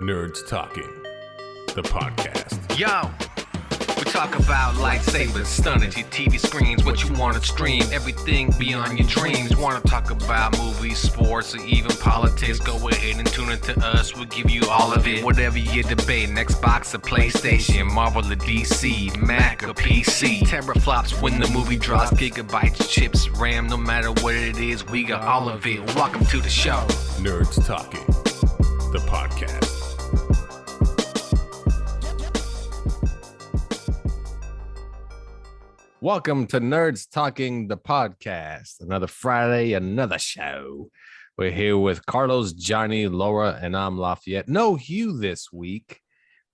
Nerds Talking, the podcast. Yo, we talk about lightsabers, stunning your TV screens, what you want to stream, everything beyond your dreams. Want to talk about movies, sports, or even politics? Go ahead and tune into us. We'll give you all of it. Whatever you're debating, Xbox or PlayStation, Marvel or DC, Mac or PC. Teraflops when the movie drops, gigabytes, chips, RAM, no matter what it is, we got all of it. Welcome to the show. Nerds Talking, the podcast. Welcome to Nerds Talking, the podcast. Another Friday, another show. We're here with Carlos, Johnny, Laura, and I'm Lafayette. No Hugh this week.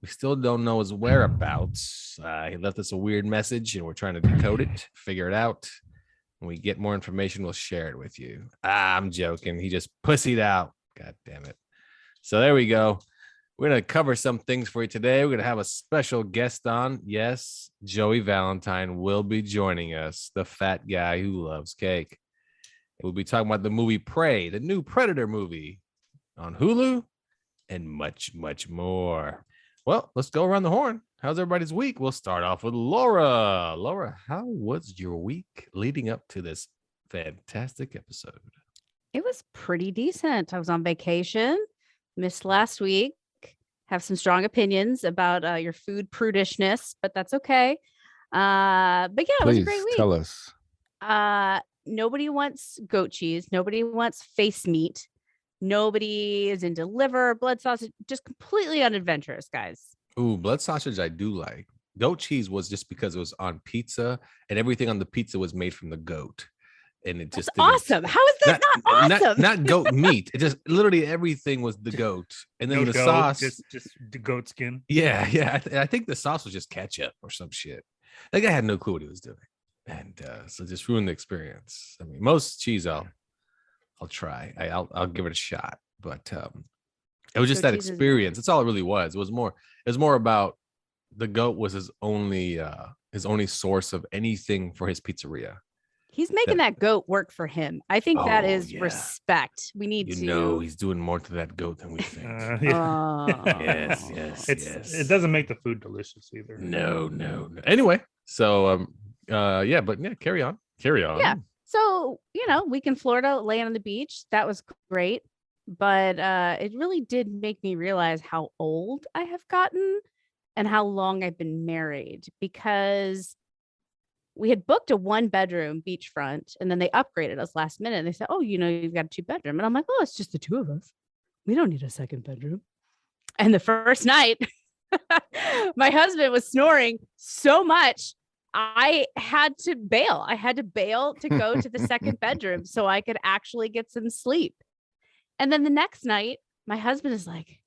We still don't know his whereabouts. He left us a weird message, and we're trying to decode it, figure it out. When we get more information, we'll share it with you. I'm joking. He just pussied out. God damn it. So there we go. We're going to cover some things for you today. We're going to have a special guest on. Yes, Joey Valentine will be joining us, the fat guy who loves cake. We'll be talking about the movie Prey, the new Predator movie on Hulu, and much, much more. Well, let's go around the horn. How's everybody's week? We'll start off with Laura. Laura, how was your week leading up to this fantastic episode? It was pretty decent. I was on vacation, missed last week. Have some strong opinions about your food prudishness, but that's okay. But yeah, it was a great week. Tell us. Nobody wants goat cheese. Nobody wants face meat. Nobody is into liver, blood sausage. Just completely unadventurous, guys. Ooh, blood sausage I do like. Goat cheese was just because it was on pizza, and everything on the pizza was made from the goat. And it just awesome. How is that not awesome? Not goat meat. It just literally everything was the goat, and then No the goat, sauce. just the goat skin. Yeah. I think the sauce was just ketchup or some shit. That guy had no clue what he was doing, and so just ruined the experience. I mean, most cheese I'll try. I'll give it a shot, but it was just that experience. That's all it really was. It was more about the goat was his only source of anything for his pizzeria. He's making that goat work for him. I think that is respect. We need to. know, he's doing more to that goat than we think. Yes. It doesn't make the food delicious either. No. Anyway, so carry on. Yeah. So, week in Florida, laying on the beach. That was great. But it really did make me realize how old I have gotten and how long I've been married, because we had booked a 1-bedroom beachfront, and then they upgraded us last minute. And they said, "Oh, you've got a 2-bedroom." And I'm like, "Oh, it's just the two of us. We don't need a second bedroom." And the first night, my husband was snoring so much, I had to bail. I had to bail to go to the second bedroom so I could actually get some sleep. And then the next night, my husband is like,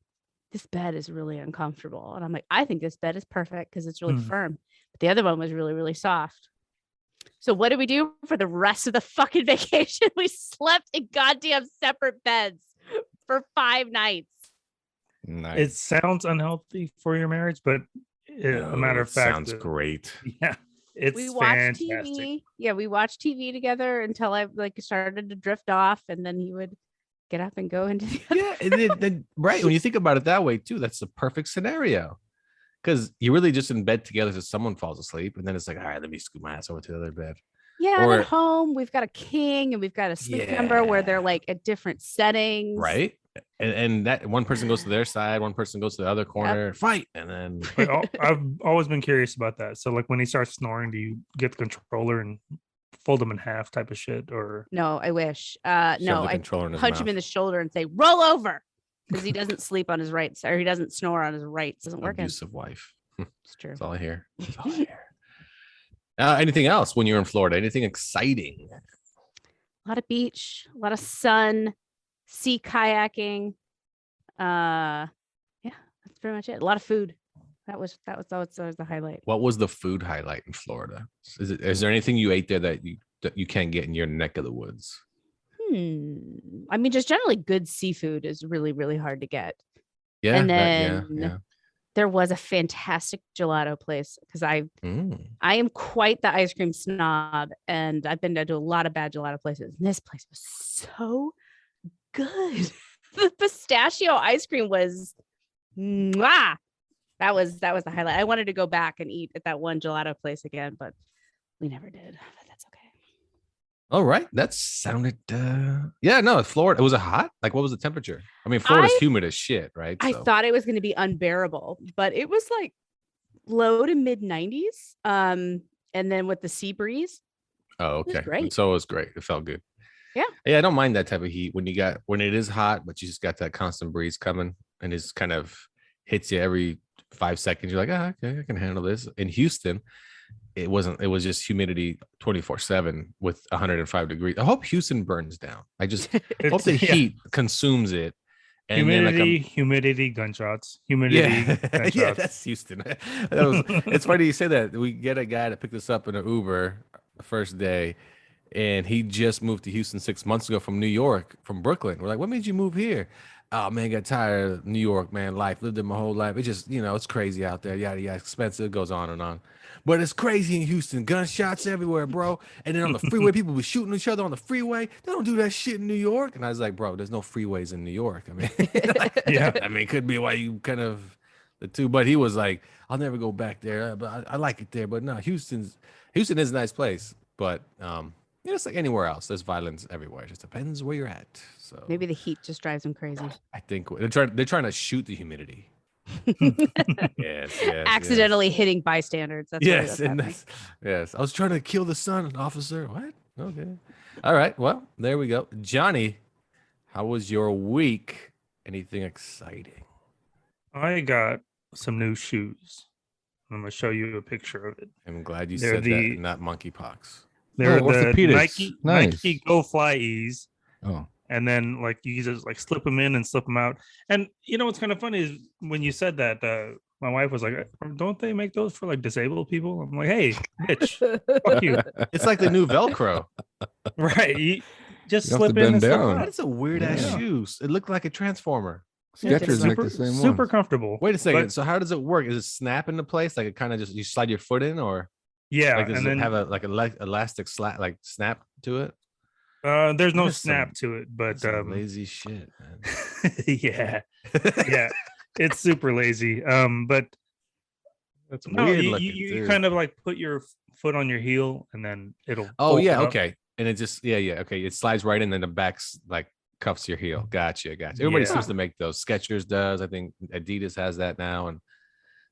"This bed is really uncomfortable." And I'm like, "I think this bed is perfect because it's really firm. But the other one was really, really soft." So what did we do for the rest of the fucking vacation? We slept in goddamn separate beds for 5 nights. Nice. It sounds unhealthy for your marriage, but a matter of fact, sounds great. Yeah, We watched fantastic. TV. Yeah, we watched TV together until I started to drift off, and then he would get up and go into the other. Yeah, and right. When you think about it that way too, that's the perfect scenario. Because you're really just in bed together so someone falls asleep, and then it's like, all right, let me scoot my ass over to the other bed. Yeah, at home we've got a king and we've got a sleep number where they're like at different settings. Right. And that one person goes to their side, one person goes to the other corner, fight, and then I've always been curious about that. So like when he starts snoring, do you get the controller and fold him in half type of shit? Or no, I wish. No, I punch him in the shoulder and say, "Roll over." Because he doesn't sleep on his right side, or he doesn't snore on his right. It doesn't work. Abusive wife. It's true. That's all I hear. Anything else when you're in Florida? Anything exciting? A lot of beach, a lot of sun, sea kayaking. Yeah, that's pretty much it. A lot of food. That was the highlight. What was the food highlight in Florida? Is there anything you ate there that you can't get in your neck of the woods? I mean, just generally good seafood is really, really hard to get. Yeah. And then there was a fantastic gelato place because I am quite the ice cream snob, and I've been to a lot of bad gelato places. And this place was so good. The pistachio ice cream was Mwah! That was the highlight. I wanted to go back and eat at that one gelato place again, but we never did. But that's okay. All right, that sounded. Yeah, no, Florida. Was it hot? Like, what was the temperature? I mean, Florida's humid as shit, right? I So. thought it was going to be unbearable, but it was like low to mid 90s. And then with the sea breeze. Oh, It was okay. great. So it was great. It felt good. Yeah. Yeah, I don't mind that type of heat when it is hot, but you just got that constant breeze coming and it's kind of hits you every 5 seconds. You're like, okay, I can handle this. In Houston, it was just humidity 24/7 with 105 degrees. I hope Houston burns down. I just hope the heat consumes it. And humidity, gunshots. Humidity, gunshots. Yeah, that's Houston. It's funny you say that. We get a guy to pick us up in an Uber the first day, and he just moved to Houston 6 months ago from New York, from Brooklyn. We're like, what made you move here? Oh man, got tired of New York, man. Life, lived it my whole life. It just, it's crazy out there. Yada yada, expensive. It goes on and on. But it's crazy in Houston. Gunshots everywhere, bro. And then on the freeway, people be shooting each other on the freeway. They don't do that shit in New York. And I was like, bro, there's no freeways in New York. I mean, Yeah. I mean, it could be why you kind of the two. But he was like, I'll never go back there. But I like it there. But no, Houston is a nice place. But it's like anywhere else. There's violence everywhere. It just depends where you're at. So Maybe the heat just drives them crazy. I think they're trying to shoot the humidity. yes, Accidentally hitting bystanders. That's yes. I was trying to kill the sun, officer. What? Okay. All right. Well, there we go. Johnny, how was your week? Anything exciting? I got some new shoes. I'm gonna show you a picture of it. I'm glad you said that, not monkeypox. They're the orthopedics. Nike Go Fly Ease. Oh. And then like you just like slip them in and slip them out. And what's kind of funny is when you said that, my wife was like, "Don't they make those for like disabled people?" I'm like, "Hey, bitch, fuck you." It's like the new Velcro, right? You just You have slip to in bend and slip down. out. That's a weird ass shoes. It looked like a transformer. Skechers make super, the same super ones. comfortable. Wait a second. But- So how does it work? Is it snap into place? Like it kind of just you slide your foot in, or yeah, like does and it then have a elastic like snap to it? there's no That's snap to it, but Some lazy shit, man. yeah, it's super lazy. But That's no, weird you, looking. you dude. kind of like put your foot on your heel, and then it'll. Oh yeah, open up. okay. And it just okay. It slides right in, and then the back's like cuffs your heel. Gotcha. Everybody Yeah. seems to make those. Skechers does. I think Adidas has that now, and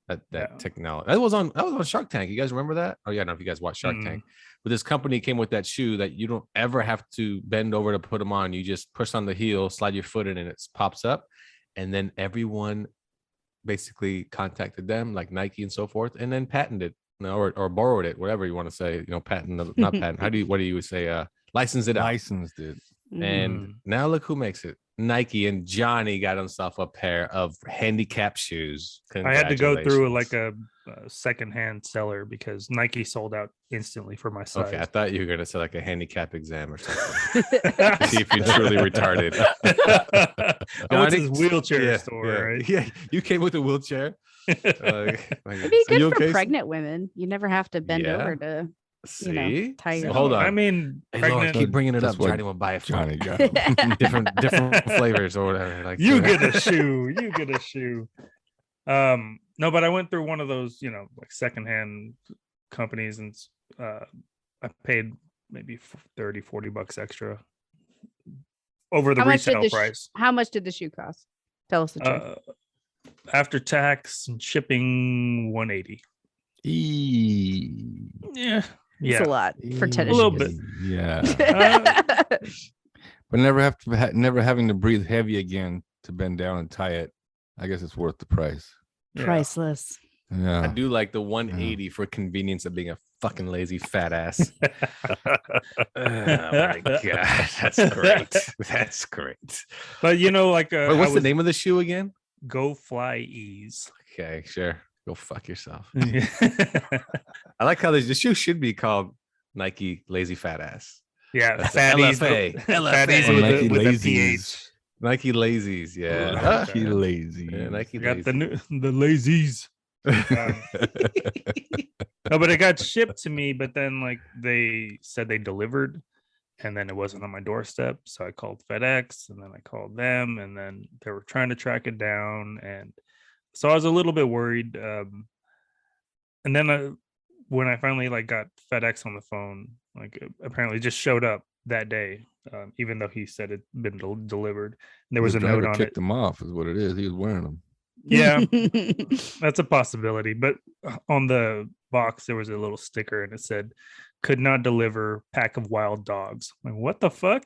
that Yeah. technology. That was on Shark Tank. You guys remember that? Oh yeah, I don't know if you guys watch Shark Tank. But this company came with that shoe that you don't ever have to bend over to put them on. You just push on the heel, slide your foot in, and it pops up. And then everyone basically contacted them, like Nike and so forth, and then patented, or borrowed it, whatever you want to say. Patent, not patent. What do you say? License it out. Licensed it. And now look who makes it. Nike, and Johnny got himself a pair of handicap shoes. I had to go through Congratulations. like a secondhand seller because Nike sold out instantly for my size. Okay, I thought you were gonna say like a handicap exam or something. To see if you're truly retarded. I went to Johnny? this wheelchair store, right? Yeah, you came with a wheelchair. It'd be So you good for okay? pregnant women. You never have to bend Yeah. over to See? tie your Hold on. I mean, Hey, Laura, pregnant. keep bringing it That's up. what Johnny will buy it for Johnny you. got him. different flavors or whatever. Like You get a shoe. You get a shoe. No, but I went through one of those, like secondhand companies, and I paid maybe $30-$40 extra over the How much did retail the price. How much did the shoe cost? Tell us the truth. After tax and shipping, $180. Yeah, It's a lot for tennis A little shoes. bit. Yeah. But never having to breathe heavy again to bend down and tie it. I guess it's worth the price. Yeah. Priceless. I Yeah. do like the 180 for convenience of being a fucking lazy fat ass. Oh my god, that's great. That's great. But like Wait, what's I the was name of the shoe again? Go Fly Ease. Okay, sure. Go fuck yourself. Yeah. I like how the shoe should be called Nike Lazy Fat Ass. That's LFA. fatties LFA. with Nike a Lazies. PH. Nike Lazies, yeah. Nike lazy. Yeah, Nike I got Lazy. the lazies. No, but it got shipped to me, but then like they said they delivered and then it wasn't on my doorstep. So I called FedEx and then I called them and then they were trying to track it down. And so I was a little bit worried. And then when I finally like got FedEx on the phone, like apparently it just showed up that day, even though he said it'd been delivered. And there was The a note driver on kicked it. them off, is what it is. He was wearing them. Yeah, that's a possibility. But on the box, there was a little sticker and it said, "Could not deliver, pack of wild dogs." I'm like, what the fuck?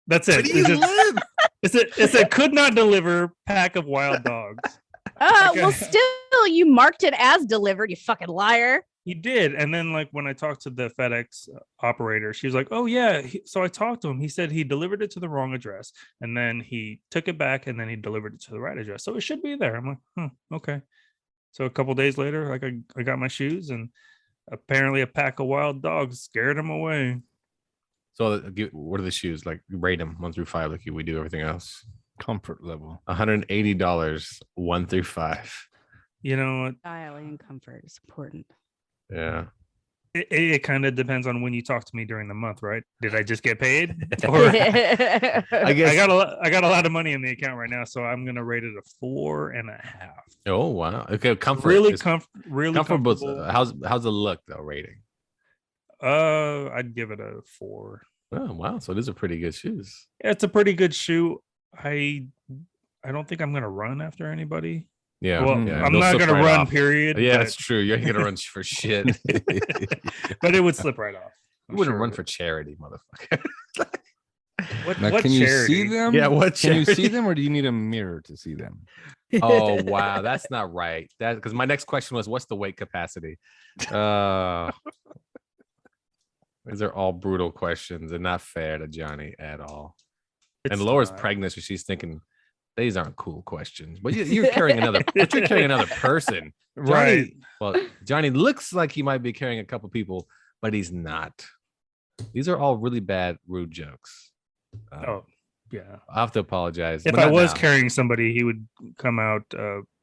That's it. It said, "Could not deliver, pack of wild dogs." Well, still, you marked it as delivered, you fucking liar. He did. And then, like, when I talked to the FedEx operator, she was like, "Oh, yeah." So I talked to him. He said he delivered it to the wrong address. And then he took it back and then he delivered it to the right address. So it should be there. I'm like, okay. So a couple days later, like, I got my shoes and apparently a pack of wild dogs scared him away. So what are the shoes? Like, rate them 1 through 5 like we do everything else. Comfort level. $180, 1 through 5. You know what? Style and comfort is important. Yeah. It kind of depends on when you talk to me during the month, right? Did I just get paid? Or I guess I got a lot of money in the account right now, so I'm gonna rate it a 4.5. Oh wow. Okay, comfort. Really really comfortable. How's the look though rating? I'd give it a 4. Oh wow. So these are pretty good shoes. It's a pretty good shoe. I don't think I'm gonna run after anybody. Yeah. Well, yeah. I'm not gonna run, period. Yeah, but... that's true. You ain't gonna run for shit. But it would slip right off. You wouldn't run for charity, motherfucker. What can charity? you see them? Yeah, what Can you charity? see them, or do you need a mirror to see them? Oh wow, that's not right. That because my next question was, what's the weight capacity? These are all brutal questions and not fair to Johnny at all. It's and Laura's not. pregnant, so she's thinking these aren't cool questions. But you're carrying another. But you're carrying another person, Johnny, Right. Well, Johnny looks like he might be carrying a couple people, but he's not. These are all really bad, rude jokes. Oh, yeah. I have to apologize. If but I not was now. carrying somebody, he would come out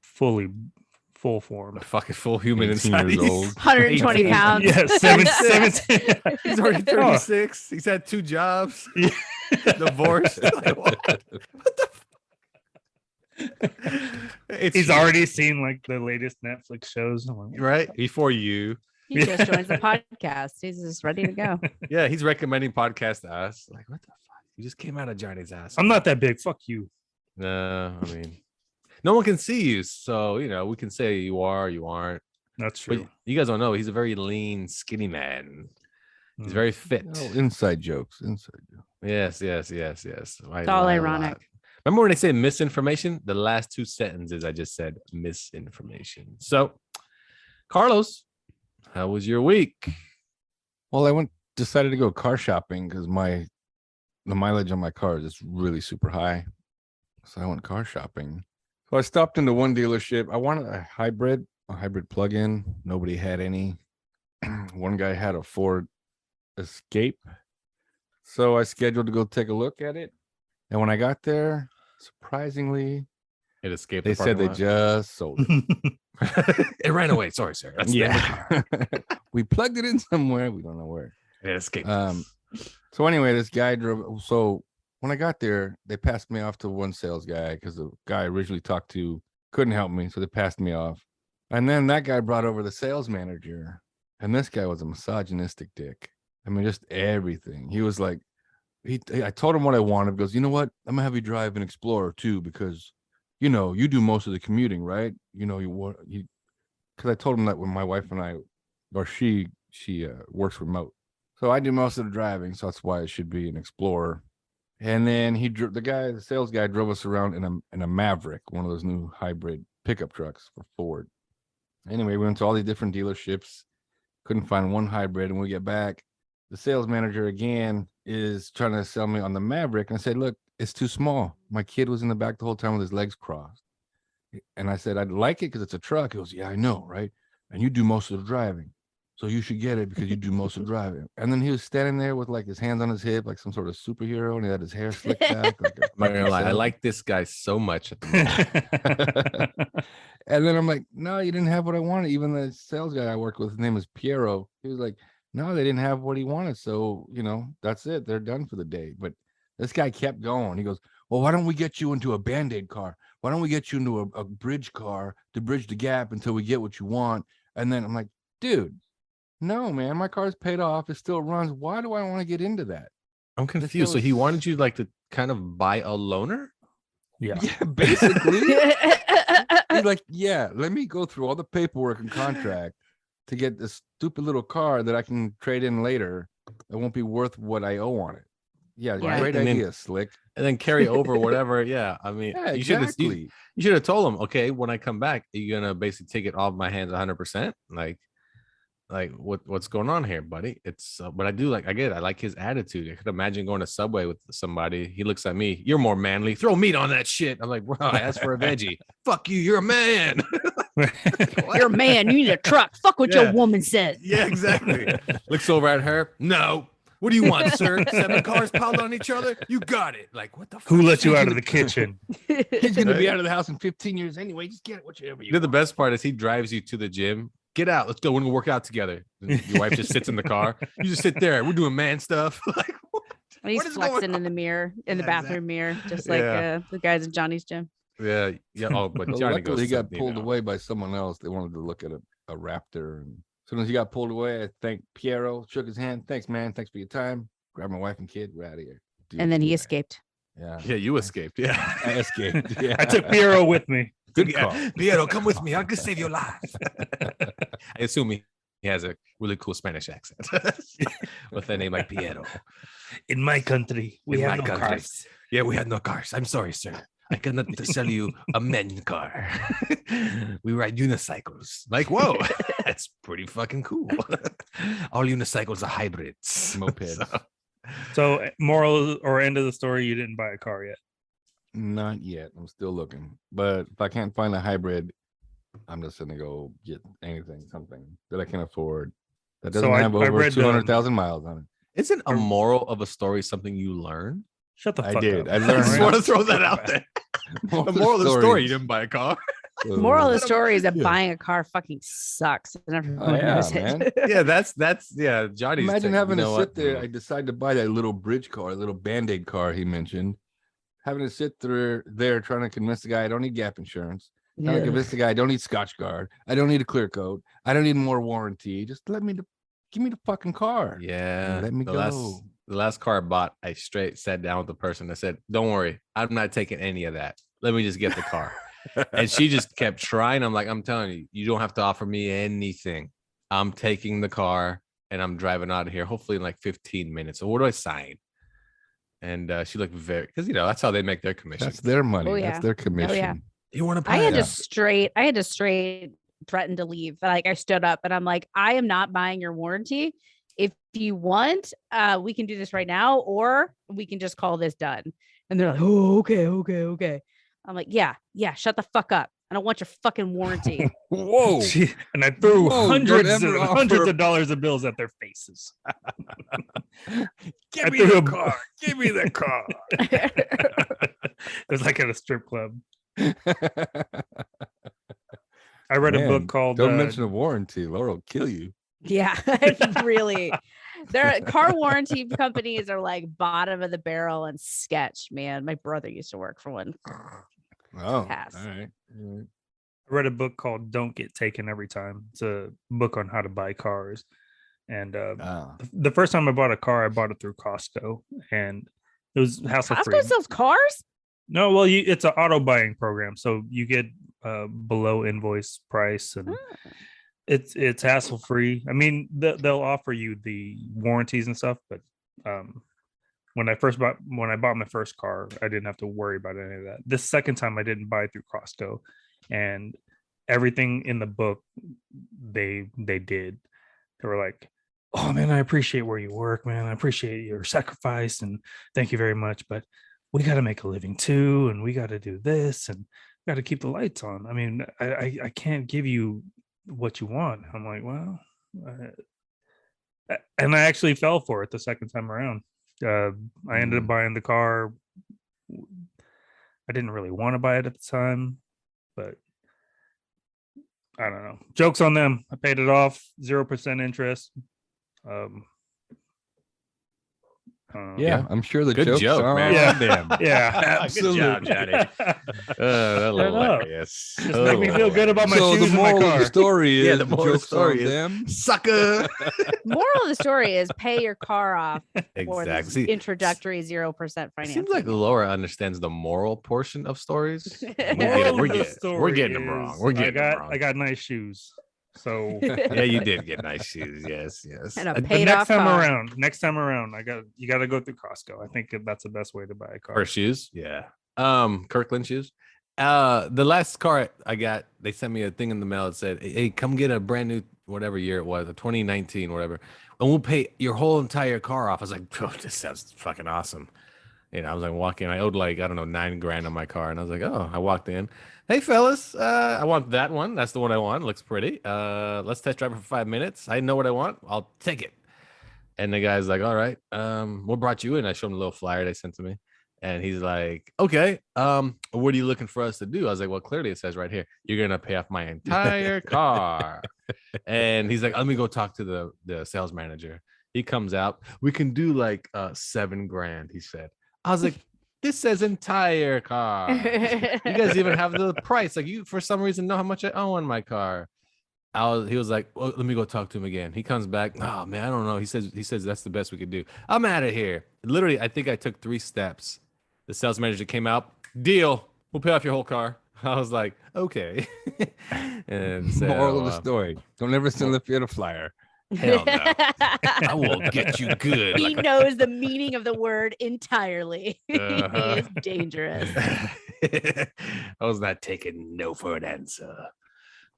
full form. A fucking full human 18 inside. years old. 120 18. pounds. Yeah, 17. He's already 36. He's had 2 jobs. Yeah. Divorced. Like, what? He's already seen like the latest Netflix shows. I'm like, right before you. He just joins the podcast. He's just ready to go. Yeah, he's recommending podcasts to us. Like, what the fuck? You just came out of Johnny's ass. I'm not that big. Fuck you. No, I mean, no one can see you, so we can say you are, you aren't. That's But true. you guys don't know. He's a very lean, skinny man. He's very fit. Oh, inside jokes. Inside jokes. Yes. It's all ironic. Remember when they say misinformation? The last 2 sentences I just said misinformation. So, Carlos, how was your week? Well, I decided to go car shopping because the mileage on my car is just really super high. So I went car shopping. So I stopped into one dealership. I wanted a hybrid plug-in. Nobody had any. One guy had a Ford Escape. So I scheduled to go take a look at it. And when I got there, surprisingly, It escaped. they the said they parking lot. just sold it. It ran away. Sorry, sir. That's Yeah. We plugged it in somewhere. We don't know where. It escaped. So anyway, this guy drove. So when I got there, they passed me off to one sales guy because the guy I originally talked to couldn't help me. So they passed me off. And then that guy brought over the sales manager. And this guy was a misogynistic dick. I mean, just everything. He was like, I told him what I wanted. He goes, you know what? I'm gonna have you drive an Explorer too, because you do most of the commuting, right? Because I told him that when my wife and I, or she works remote, so I do most of the driving, so that's why it should be an Explorer. And then the sales guy drove us around in a Maverick, one of those new hybrid pickup trucks for Ford. Anyway, we went to all these different dealerships, couldn't find one hybrid, and when we get back, the sales manager again is trying to sell me on the Maverick. And I said, look, it's too small. My kid was in the back the whole time with his legs crossed. And I said, I'd like it because it's a truck. He goes, yeah, I know, right? And you do most of the driving. So you should get it because you do most of the driving. And then he was standing there with like his hands on his hip, like some sort of superhero. And he had his hair slicked back. Like I'm not gonna lie. I like this guy so much at the moment. And then I'm like, no, you didn't have what I wanted. Even the sales guy I worked with, his name is Piero. He was like, no, they didn't have what he wanted. So, that's it. They're done for the day. But this guy kept going. He goes, well, why don't we get you into a Band-Aid car? Why don't we get you into a bridge car to bridge the gap until we get what you want? And then I'm like, dude, no, man, my car's paid off. It still runs. Why do I want to get into that? I'm confused. So he wanted you like to kind of buy a loaner? Yeah. Yeah, basically. He's like, yeah, let me go through all the paperwork and contract to get this stupid little car that I can trade in later. It won't be worth what I owe on it. Yeah, Yeah. great And then- idea, Slick. And then carry over whatever. Yeah. I mean, Yeah, you should exactly. have told him, okay, when I come back, are you gonna basically take it off my hands 100%? Like what's going on here, buddy? It's but I like his attitude. I could imagine going to Subway with somebody. He looks at me, you're more manly, throw meat on that shit. I'm like, bro, I asked for a veggie. Fuck you, you're a man. You're a man. You need a truck. Fuck what Yeah. your woman said. Yeah, exactly. Looks over at her. No. What do you want, sir? 7 cars piled on each other? You got it. Like, what the fuck? Who let you out of the kitchen? He's gonna be out of the house in 15 years anyway. Just get whatever You know, the best part is he drives you to the gym. Get out. Let's go. We're gonna work out together. And your wife just sits in the car. You just sit there. We're doing man stuff. Like, what? And he's What is going flexing in on? the mirror, in the Yeah, bathroom mirror, just like Yeah. the guys in Johnny's gym. Yeah. Oh, but Well, Johnny luckily, goes. he got you pulled know. away by someone else. They wanted to look at a raptor. And as soon as he got pulled away, I thanked Piero, shook his hand. Thanks, man. Thanks for your time. Grab my wife and kid. We're out of here. Dude, And then he yeah. escaped. Yeah. Yeah, you escaped. Yeah. I escaped. Yeah. I took Piero with me. Good Yeah. call. Piero, come with me. I can save your life. I assume he has a really cool Spanish accent with a name like Piero. In my country, we In have my no country. cars. Yeah, we had no cars. I'm sorry, sir. I cannot sell you a men car. We ride unicycles. Like, whoa, that's pretty fucking cool. All unicycles are hybrids. Mopeds. So, moral or end of the story, you didn't buy a car yet. Not yet. I'm still looking. But if I can't find a hybrid, I'm just gonna go get something that I can afford. That doesn't So I have over read, 200,000 miles on it. Isn't a moral of a story something you learn? Shut the I fuck did. up. I I learned. just want to throw that out there. The moral of the story, you is- didn't buy a car. Moral of the uh, story is that yeah. buying a car fucking sucks. And everyone yeah, knows man. it. Yeah, that's Johnny's. Imagine take. having You to know sit what? there. I decided to buy that little bridge car, little Band-Aid car he mentioned. Having to sit there trying to convince the guy I don't need gap insurance. Trying to convince the guy I don't need Scotch Guard. I don't need a clear coat. I don't need more warranty. Just give me the fucking car. Yeah, Let me the go. last car I bought, I straight sat down with the person. I said, "Don't worry, I'm not taking any of that. Let me just get the car." And she just kept trying. I'm like, "I'm telling you, you don't have to offer me anything. I'm taking the car and I'm driving out of here. Hopefully in like 15 minutes. So what do I sign?" And she looked very, because that's how they make their commission. That's their money. Oh, yeah. That's their commission. You want to I buy had it? to straight threaten to leave. Like I stood up and I'm like, I am not buying your warranty. If you want, we can do this right now, or we can just call this done. And they're like, oh, okay. I'm like, yeah, shut the fuck up. I don't want your fucking warranty. Whoa. And I threw Whoa, hundreds don't ever of dollars of bills at their faces. Give I me threw the a- car. Give me the car. It was like at a strip club. I read a Man, book called Don't mention a warranty. Laura will kill you. Yeah, really. Their car warranty companies are like bottom of the barrel and sketch, man. My brother used to work for one. Oh, Pass. all right. All right. I read a book called Don't Get Taken Every Time. It's a book on how to buy cars. And Ah. the first time I bought a car, I bought it through Costco, and it was hassle free. Costco sells cars? No, well, it's an auto buying program, so you get below invoice price, and it's hassle free. I mean, they'll offer you the warranties and stuff, but when I bought my first car, I didn't have to worry about any of that. This second time, I didn't buy through Costco, and everything in the book they did. They were like, "Oh man, I appreciate where you work, man. I appreciate your sacrifice, and thank you very much. But we got to make a living too, and we got to do this, and we got to keep the lights on. I mean, I can't give you what you want." I'm like, well, and I actually fell for it the second time around. I ended up buying the car. I didn't really want to buy it at the time, but I don't know. Joke's on them. I paid it off, 0% interest. Yeah, I'm sure the Good jokes joke, are man. Yeah. on them. Yeah. Absolutely. Good job, Johnny. That's hilarious. Just make me feel good about my So the shoes and my moral of the car. story is Yeah, the moral of the joke's story on is- them. Sucker. Moral of the story is pay your car off for Exactly. this See, introductory 0% It financing. seems like Laura understands the moral portion of stories. And Moral we're of the we're story getting them wrong. We're getting them wrong. I got nice shoes. So Yeah, you did get nice shoes. Yes, yes. And a the paid next off time car. around, you got to go through Costco. I think that's the best way to buy a car. For shoes, yeah. Kirkland shoes. The last car I got, they sent me a thing in the mail that said, "Hey, come get a brand new whatever year it was, a 2019, whatever, and we'll pay your whole entire car off." I was like, "Oh, this sounds fucking awesome." You know, I was like walking, I owed like, I don't know, $9,000 on my car. And I was like, oh, I walked in. Hey fellas, I want that one. That's the one I want. Looks pretty. Let's test drive it for 5 minutes. I know what I want. I'll take it. And the guy's like, all right, what brought you in? I showed him a little flyer they sent to me. And he's like, okay, what are you looking for us to do? I was like, well, clearly it says right here, you're going to pay off my entire car. And he's like, let me go talk to the sales manager. He comes out. We can do like $7,000, he said. I was like, this says entire car. You guys even have the price. Like, you, for some reason, know how much I owe on my car. He was like, well, let me go talk to him again. He comes back. Oh man, I don't know. He says that's the best we could do. I'm out of here. Literally, I think I took 3 steps. The sales manager came out. Deal. We'll pay off your whole car. I was like, okay. And so, Moral of the story: don't ever send Lafayette a flyer. hell no. I will get you good. He knows the meaning of the word entirely. Uh-huh. He is dangerous. I was not taking no for an answer.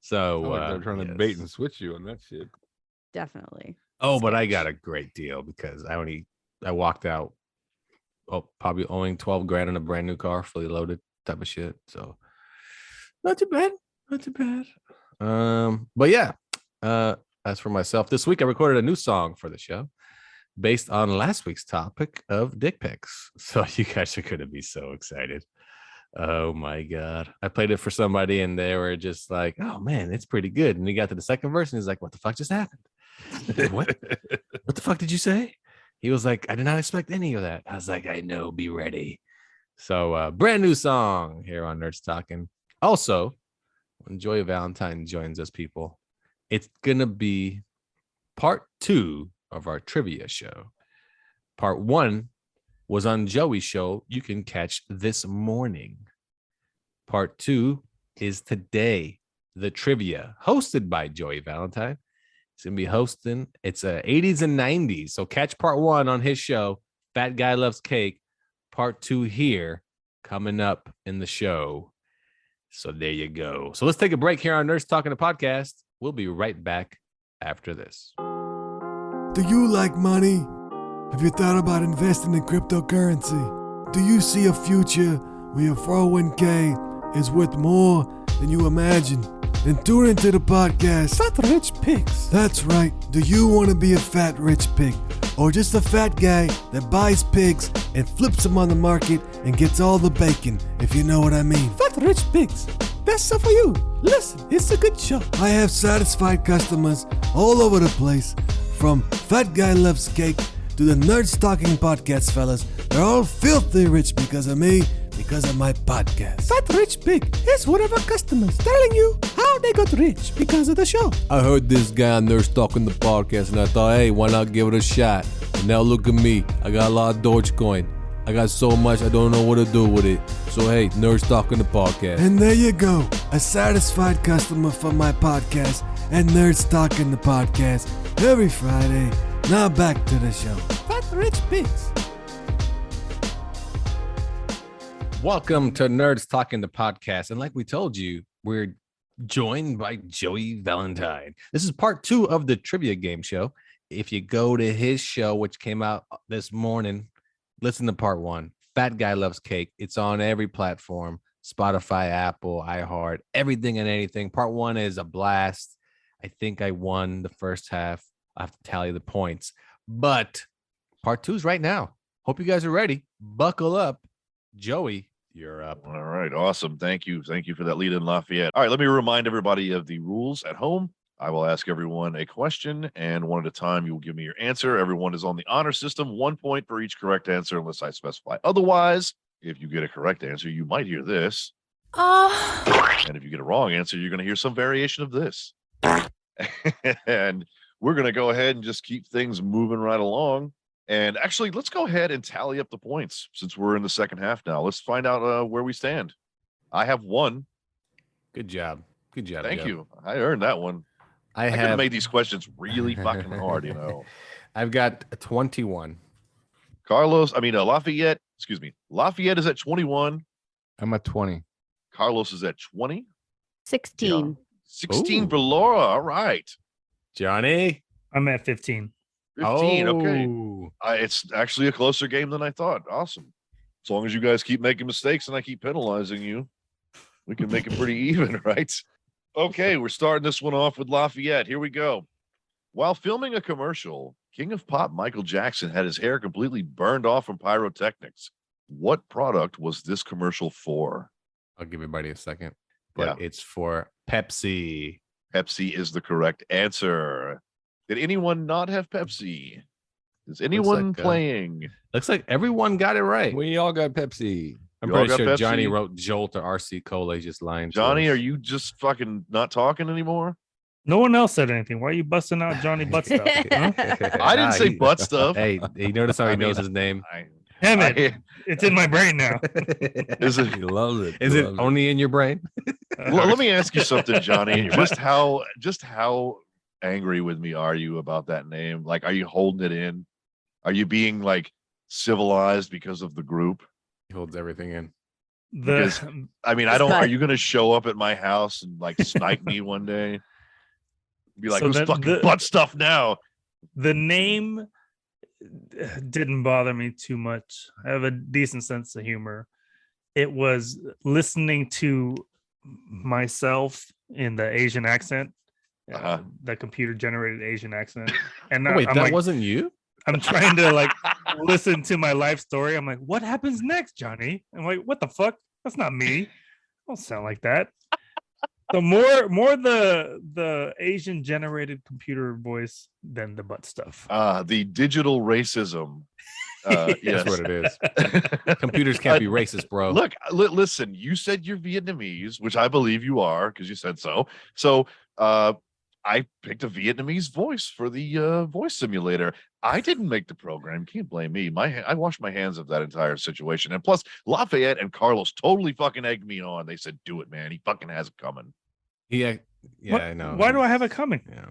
So Sound like they're trying to bait and switch you on that shit. Definitely. Oh, but I got a great deal because I walked out probably owing $12,000 on a brand new car, fully loaded type of shit. So not too bad. Not too bad. But yeah. As for myself, this week I recorded a new song for the show based on last week's topic of dick pics. So you guys are going to be so excited. Oh my God. I played it for somebody and they were just like, oh man, it's pretty good. And he got to the second verse and he's like, what the fuck just happened? What the fuck did you say? He was like, I did not expect any of that. I was like, I know, be ready. So brand new song here on Nerds Talking. Also, when Joey Valentine joins us, people, it's going to be part 2 of our trivia show. Part 1 was on Joey's show. You can catch this morning. Part 2 is today, the trivia hosted by Joey Valentine. He's going to be hosting. It's 80s and 90s. So catch part 1 on his show, Fat Guy Loves Cake. Part 2 here coming up in the show. So there you go. So let's take a break here on Nerds Talking the Podcast. We'll be right back after this. Do you like money? Have you thought about investing in cryptocurrency? Do you see a future where your 401k is worth more than you imagine? Then tune into the podcast, Fat Rich Pigs. That's right. Do you want to be a fat rich pig? Or just a fat guy that buys pigs and flips them on the market and gets all the bacon, if you know what I mean? Fat Rich Pigs. That's stuff for you. Listen, it's a good show. I have satisfied customers all over the place, from Fat Guy Loves Cake to the Nerds Talking Podcast, fellas. They're all filthy rich because of me, because of my podcast. Fat Rich Pig is one of our customers telling you how they got rich because of the show. I heard this guy on Nerds Talking the Podcast and I thought, hey, why not give it a shot? And now look at me. I got a lot of Dogecoin. I got so much I don't know what to do with it. So hey, Nerds Talking the Podcast. And there you go. A satisfied customer for my podcast and Nerds Talking the Podcast every Friday. Now back to the show. Fat Rich Pigs. Welcome to Nerds Talking the Podcast. And like we told you, we're joined by Joey Valentine. This is part 2 of the trivia game show. If you go to his show, which came out this morning, listen to part 1. Fat Guy Loves Cake. It's on every platform, Spotify, Apple, iHeart, everything and anything. Part 1 is a blast. I think I won the first half. I have to tally the points. But part 2 is right now. Hope you guys are ready. Buckle up. Joey, you're up. All right. Awesome. Thank you. Thank you for that lead in, Lafayette. All right. Let me remind everybody of the rules at home. I will ask everyone a question, and one at a time, you will give me your answer. Everyone is on the honor system, 1 point for each correct answer, unless I specify otherwise. If you get a correct answer, you might hear this. And if you get a wrong answer, you're going to hear some variation of this. And we're going to go ahead and just keep things moving right along. And actually, let's go ahead and tally up the points since we're in the second half now. Let's find out where we stand. I have 1. Good job. Good job. Thank Joe. you. I earned that one. I could have made these questions really fucking hard, you know. I've got 21. Lafayette, excuse me. Lafayette is at 21. I'm at 20. Carlos is at 20. 16. Yeah. 16 Ooh. for Laura. All right. Johnny. I'm at 15. 15. Okay. Oh. It's actually a closer game than I thought. Awesome. As long as you guys keep making mistakes and I keep penalizing you, we can make it pretty even, right? Okay, we're starting this one off with Lafayette. Here we go. While filming a commercial, King of Pop Michael Jackson had his hair completely burned off from pyrotechnics. What product was this commercial for? I'll give everybody a second. But it's for Pepsi. Pepsi is the correct answer. Did anyone not have Pepsi? Is anyone like, playing? Looks like everyone got it right. We all got Pepsi. I'm You all pretty got sure Johnny Pepsi? wrote Jolt or RC Cola. He's just lying. to Johnny, us. are you just fucking not talking anymore? No one else said anything. Why are you busting out Johnny Butt stuff? Huh? I didn't say he- butt stuff. Hey, you notice how he I knows mean, his name? Damn it. I- It's in my brain now. is it? He loves it. Is He it loves only in your brain? Well, let me ask you something, Johnny. Just how angry with me are you about that name? Like, are you holding it in? Are you being like civilized because of the group? He holds everything in. Because, I mean, I It's don't. Are cut. you going to show up at my house and like snipe me one day? Be like, So who's that- fucking butt stuff now? The name didn't bother me too much. I have a decent sense of humor. It was listening to myself in the Asian accent, the computer generated Asian accent. And Oh, wait, I'm that like, wasn't you? I'm trying to like listen to my life story. I'm like, what happens next, Johnny? I'm like, what the fuck? That's not me. I don't sound like that. So more the Asian generated computer voice than the butt stuff. The digital racism. Yes. That's what it is. Computers can't be racist, bro. Look, listen, you said you're Vietnamese, which I believe you are because you said so. So I picked a Vietnamese voice for the voice simulator. I didn't make the program. You can't blame me. I washed my hands of that entire situation. And plus, Lafayette and Carlos totally fucking egged me on. They said, do it, man. He fucking has it coming. Yeah, What- I know. Why do I have it coming? Yeah.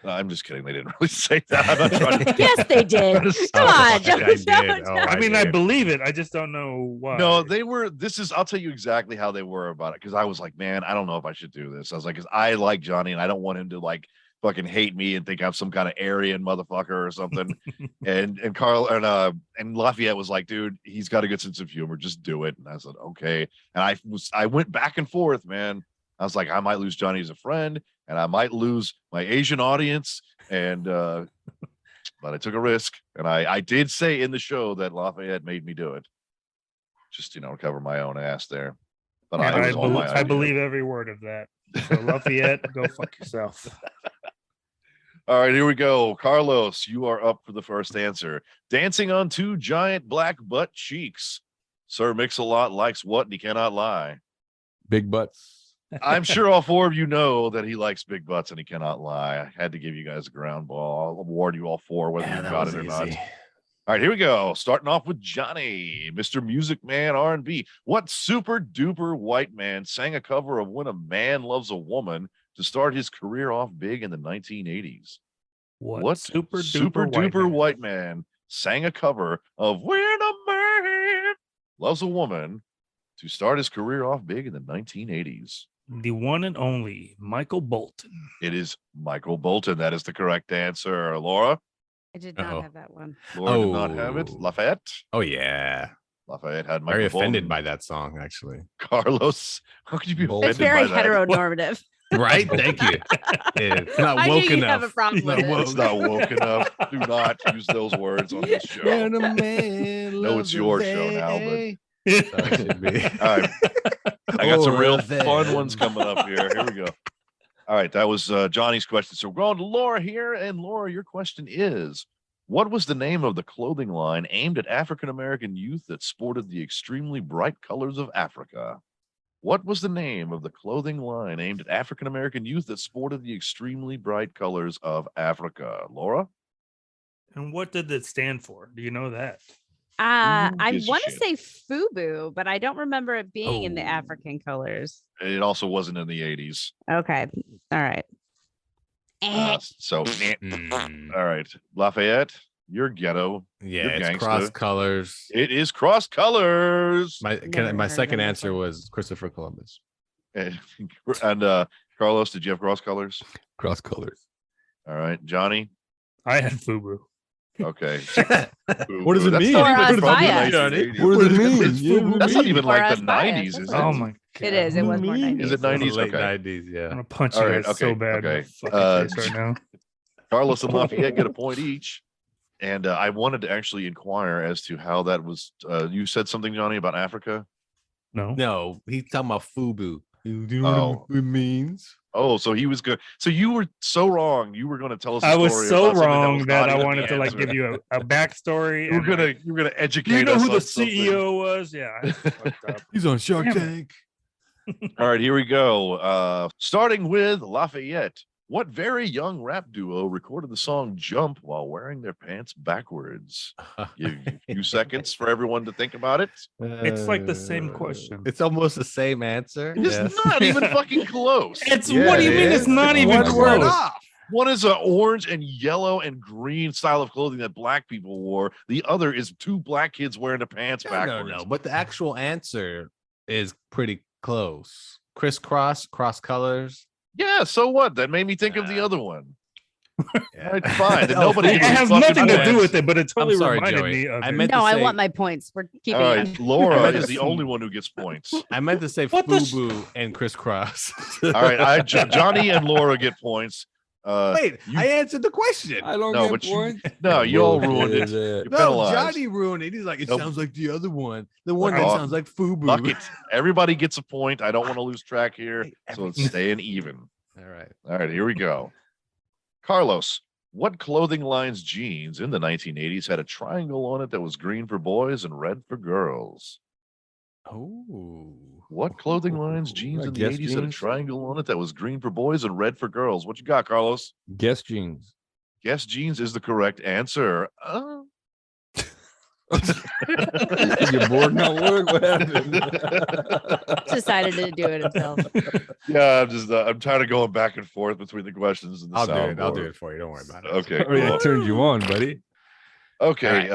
I'm just kidding. They didn't really say that. I'm not trying to. Yes, they did. Come Oh, on, I Joe. did. Joe, Oh, Joe. I mean, I did. believe it. I just don't know why. No, they were. I'll tell you exactly how they were about it. Because I was like, man, I don't know if I should do this. I was like, because I like Johnny and I don't want him to like fucking hate me and think I'm some kind of Aryan motherfucker or something. and Carl and Lafayette was like, dude, he's got a good sense of humor. Just do it. And I said, okay. And I went back and forth, man. I was like, I might lose Johnny as a friend, and I might lose my Asian audience. And but I took a risk, and I did say in the show that Lafayette made me do it. Just cover my own ass there. But And it was all my I idea. believe every word of that. So Lafayette, go fuck yourself. All right, here we go. Carlos, you are up for the first answer. Dancing on two giant black butt cheeks. Sir Mix-a-Lot likes what and he cannot lie. Big butts. I'm sure all four of you know that he likes big butts and he cannot lie. I had to give you guys a ground ball. I'll award you all four, whether you got it or not. All right, here we go. Starting off with Johnny, Mr. Music Man R&B. What super duper white man sang a cover of When a Man Loves a Woman to start his career off big in the 1980s? What super duper white man sang a cover of When a Man Loves a Woman to start his career off big in the 1980s? The one and only Michael Bolton. It is Michael Bolton. That is the correct answer. Laura? I did not Uh-oh. have that one. Laura did not have it. Oh. Lafayette? Oh yeah. Lafayette had Michael Very offended Bolton. by that song, actually. Carlos, how could you be Bolton. It's offended very by that? heteronormative. Right? Thank you. It's not I knew woke you'd enough. have a problem Not with it. woke. It's not woke enough. Do not use those words on this show. When a man No, it's loves your a show now, but- day. So it should be. All right. I got some real Or fun them. ones coming up here. Here we go. All right, that was Johnny's question. So we're going to Laura here, and Laura, your question is: what was the name of the clothing line aimed at African American youth that sported the extremely bright colors of Africa? What was the name of the clothing line aimed at African American youth that sported the extremely bright colors of Africa? Laura? And what did it stand for? Do you know that? I gives a want to shit? say FUBU, but I don't remember it being in the Oh. African colors. It also wasn't in the 80s. Okay. All right. So, Mm. all right, Lafayette, you're ghetto. Yeah, You're it's gangsta. cross colors. It is cross colors. My Never my heard second of that answer one. was Christopher Columbus. And Carlos, did you have cross colors? Cross colors. All right, Johnny. I had FUBU. Okay. What does it That's mean? not Or even from the bias. 1980s. What does it mean? It's Yeah, FUBU. That's not even Or like us the bias. 90s, is That's it? Oh my god. It is. It was more 90s. Is it 90s? Late Okay. 90s, yeah. I'm gonna punch All you right, guys so okay, bad in the okay. fucking face right now. Carlos and Lafayette get a point each. And I wanted to actually inquire as to how that was. You said something, Johnny, about Africa. No. No, he's talking about FUBU. Do you Oh. know what it means? Oh, so he was good. So you were so wrong. You were going to tell us. A I was story so about something wrong was that not I even the wanted to like answer. give you a backstory. You were and, like, gonna educate. do you know us who the on something. CEO was? Yeah. I fucked up. He's on Shark Damn it. Tank. All right, here we go. Starting with Lafayette. What very young rap duo recorded the song "Jump" while wearing their pants backwards? Give you a few seconds for everyone to think about it. It's like the same question. It's almost the same answer. It's Yes. not even fucking close. It's Yeah, what do you it mean? is. It's not It's even one word close. off. One is an orange and yellow and green style of clothing that black people wore. The other is two black kids wearing the pants No, backwards. but the actual answer is pretty close. Crisscross, cross colors. Yeah, so what? That made me think of the other one. Yeah. All right, fine. Then Oh, nobody It gets has fucking nothing to do points. with it, but it totally sorry, reminded Joey. me of I it. meant No, to I say- want my points. We're keeping All it. right, Laura meant is to the say- only one who gets points. I meant to say What the FUBU and crisscross. All right, Johnny and Laura get points. Wait, you- I answered the question. I don't No, get but you- points. No, you all ruined it. Yeah. You're No, penalized. Johnny ruined it. He's like, it Nope. sounds like the other one. The one Fuck that off. sounds like FUBU. Fuck it. Everybody gets a point. I don't want to lose track here, Hey, so it's staying even. All right. All right, here we go. Carlos, what clothing line's jeans in the 1980s had a triangle on it that was green for boys and red for girls? Oh. What clothing line's jeans I in the guess 80s had a jeans. triangle on it that was green for boys and red for girls? What you got, Carlos? Guess jeans. Guess jeans is the correct answer. You're bored now. What happened? Decided to do it himself. Yeah, I'm tired of going back and forth between the questions and the I'll do it. I'll soundboard. do it for you. Don't worry about it. Okay, Already cool. turned you on, buddy. Okay,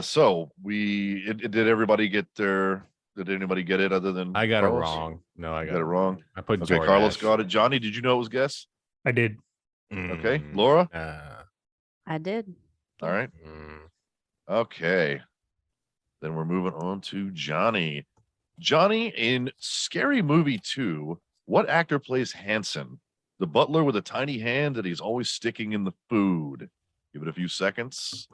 so did everybody get their? Did anybody get it other than I got Carlos? it wrong. No, I You got got it wrong. I put Okay, Jordache. Carlos got it. Johnny, did you know it was guess? I did. Okay, Mm, Laura. I did. All right. mm. Okay. Then we're moving on to Johnny. Johnny, in Scary Movie 2, what actor plays Hanson, the butler with a tiny hand that he's always sticking in the food? Give it a few seconds.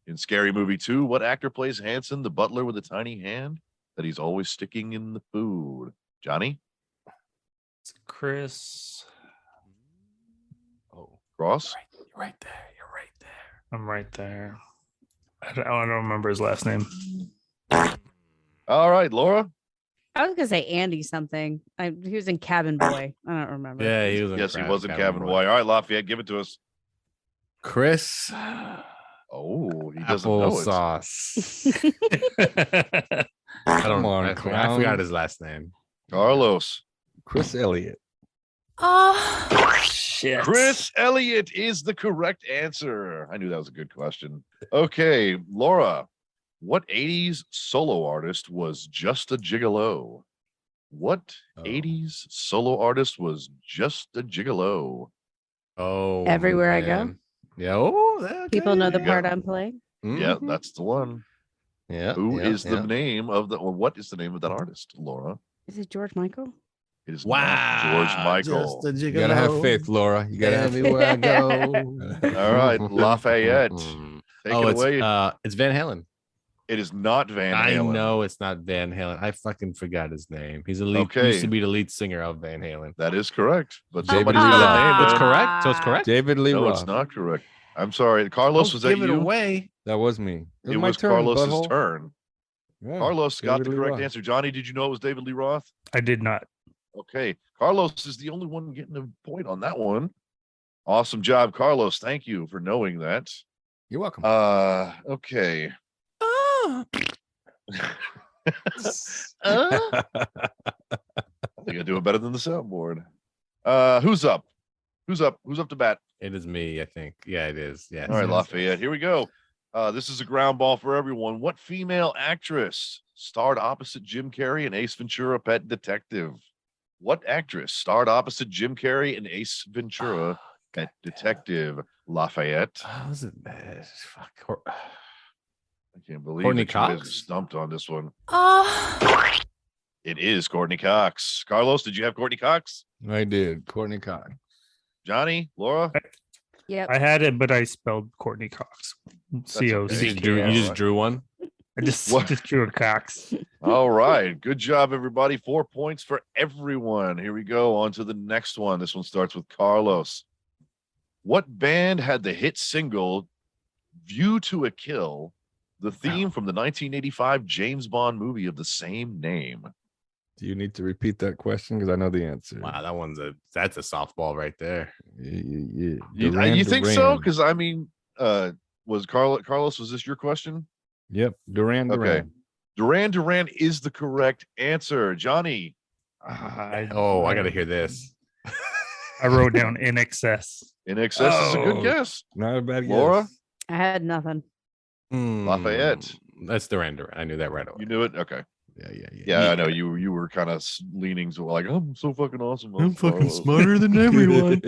In Scary Movie 2, what actor plays Hanson, the butler with a tiny hand that he's always sticking in the food? Johnny? It's Chris. Oh, Cross? You're right there. You're right there. I'm right there. I don't remember his last name. All right, Laura? I was gonna say Andy something. He was in Cabin Boy. I don't remember. Yeah, he was. Yes, he was in Cabin Boy. All right, Lafayette, give it to us. Chris. Oh, he doesn't know it. Applesauce. I don't Come know. on, I clown. forgot his last name. Carlos. Chris Elliott. Oh, Shit. Chris Elliott is the correct answer. I knew that was a good question. Okay, Laura, what 80s solo artist was just a gigolo? What Oh. 80s solo artist was just a gigolo? Oh, Everywhere I Go? man. Yeah. Oh, okay. people know the you part go. I'm playing. Yeah, Mhm. that's the one. Yeah. Who is yeah, the yeah. name of the, or what is the name of that artist, Laura? Is it George Michael? It is Wow. not George Michael. Just a You gotta have gigolo. faith, Laura. You gotta have faith. Everywhere I go. All right, Lafayette. Mm. Take Oh, it away. it's Van Halen. It is not Van I Halen. know it's not Van Halen. I fucking forgot his name. He's a lead. Okay. Used to be the lead singer of Van Halen. That is correct. But David somebody's Lee got Roth. to name It's it. correct. So it's correct. David Lee No, Roth. it's not correct. I'm sorry. Carlos, Don't was that give it you? away. That was me. It my was turn, Carlos's butthole. turn. Yeah, Carlos got David the Lee correct Roth. answer. Johnny, did you know it was David Lee Roth? I did not. Okay. Carlos is the only one getting a point on that one. Awesome job, Carlos. Thank you for knowing that. You're welcome. Okay. I think I do it better than the soundboard. Who's up? Who's up? Who's up to bat? It is me, I think. Yeah, it is. Yes. All right, yes, Lafayette. Here we go. This is a ground ball for everyone. What female actress starred opposite Jim Carrey in Ace Ventura: Pet Detective? What actress starred opposite Jim Carrey in Ace Ventura: Pet Detective? Lafayette. How is it? Fuck. I can't believe Courtney that you guys are Cox? stumped on this one. It is Courtney Cox. Carlos, did you have Courtney Cox? I did. Courtney Cox. Johnny, Laura? Yep. I had it, but I spelled Courtney Cox. C O okay. You C just drew, K you S. just drew one. I just What? drew a Cox. All right. Good job, everybody. 4 points for everyone. Here we go. On to the next one. This one starts with Carlos. What band had the hit single View to a Kill, the theme from the 1985 James Bond movie of the same name? Do you need to repeat that question? Because I know the answer. Wow, that's a softball right there. Yeah. You think so? Duran. Because I mean, was Carlos, was this your question? Yep. Duran. Okay. Duran is the correct answer. Johnny. I got to hear this. I wrote down In Excess. In Excess is a good Oh. guess. Not a bad guess. Laura? I had nothing. Lafayette. That's Duran. I knew that right away. You knew it? Okay. Yeah. Yeah, I know you were kind of leaning to like, I'm so fucking awesome. I'm fucking Carlos. smarter than everyone.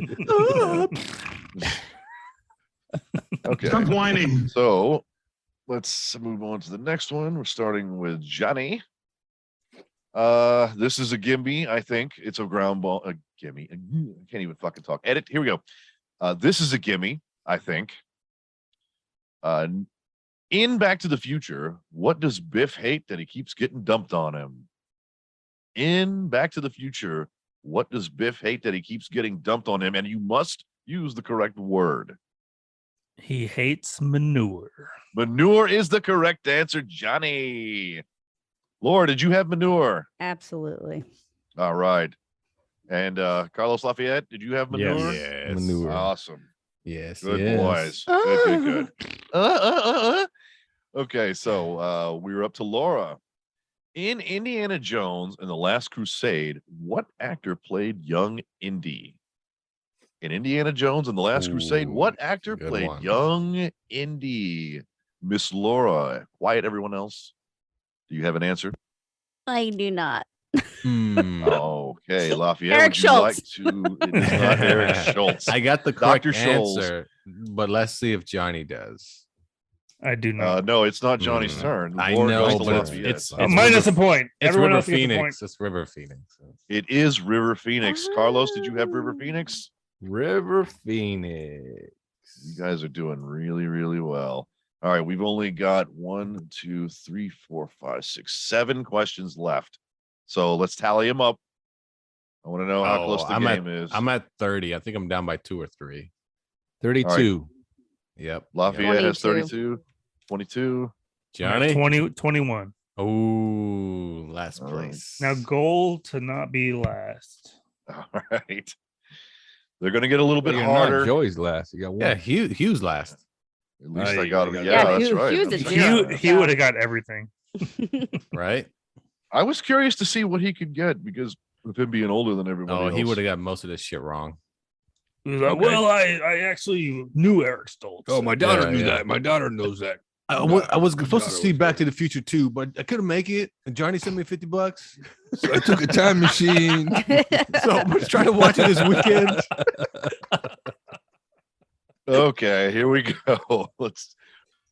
Okay. Stop whining. So let's move on to the next one. We're starting with Johnny. This is a gimme, I think. It's a ground ball. A gimme. I can't even fucking talk. Edit. Here we go. This is a gimme, I think. In Back to the Future, what does Biff hate that he keeps getting dumped on him? In Back to the Future, what does Biff hate that he keeps getting dumped on him? And you must use the correct word. He hates manure. Manure is the correct answer, Johnny. Laura, did you have manure? Absolutely. All right. And Carlos Lafayette, did you have manure? Yes. Manure. Awesome. Yes. Good yes. boys. Good. Okay, so we're up to Laura. In Indiana Jones and the Last Crusade, what actor played young Indy? In Indiana Jones and the Last Crusade, Ooh, what actor good played one. young Indy? Miss Laura, quiet everyone else. Do you have an answer? I do not. Okay, Lafayette, Eric would you like Schultz. to? It is not Eric Schultz. I got the correct Dr. Scholes. answer, but let's see if Johnny does. I do not. No, it's not Johnny's turn. I Laura know, goes to but Lafayette. it's Minus a point. It's Everyone River else gets a point. Phoenix. It's River Phoenix. It is River Phoenix. Carlos, did you have River Phoenix? River Phoenix. You guys are doing really, really well. All right, we've only got 1, 2, 3, 4, 5, 6, 7 questions left. So let's tally them up. I want to know how close the game is. I'm at 30. I think I'm down by 2 or 3. 32. Yep. Lafayette has 22. 32, 22. Johnny. 21. Oh, last All place. Now, goal to not be last. All right. They're going to get a little bit You're not harder. Joey's last. You got one. Yeah, Hughes last. At least Oh, I got you him. got Yeah, that. that's Hugh- right. Hugh's a I'm zero. sorry. He would have got everything. Right? I was curious to see what he could get because of him being older than everybody Oh, else. he would have got most of this shit wrong. He was like, Okay. well, I actually knew Eric Stoltz. Oh, my daughter Yeah, knew yeah. that. My daughter knows that. I was My supposed to daughter see was Back to there. the Future too, but I couldn't make it. And Johnny sent me $50. So I took a time machine. So I'm gonna try to watch it this weekend. Okay, here we go. All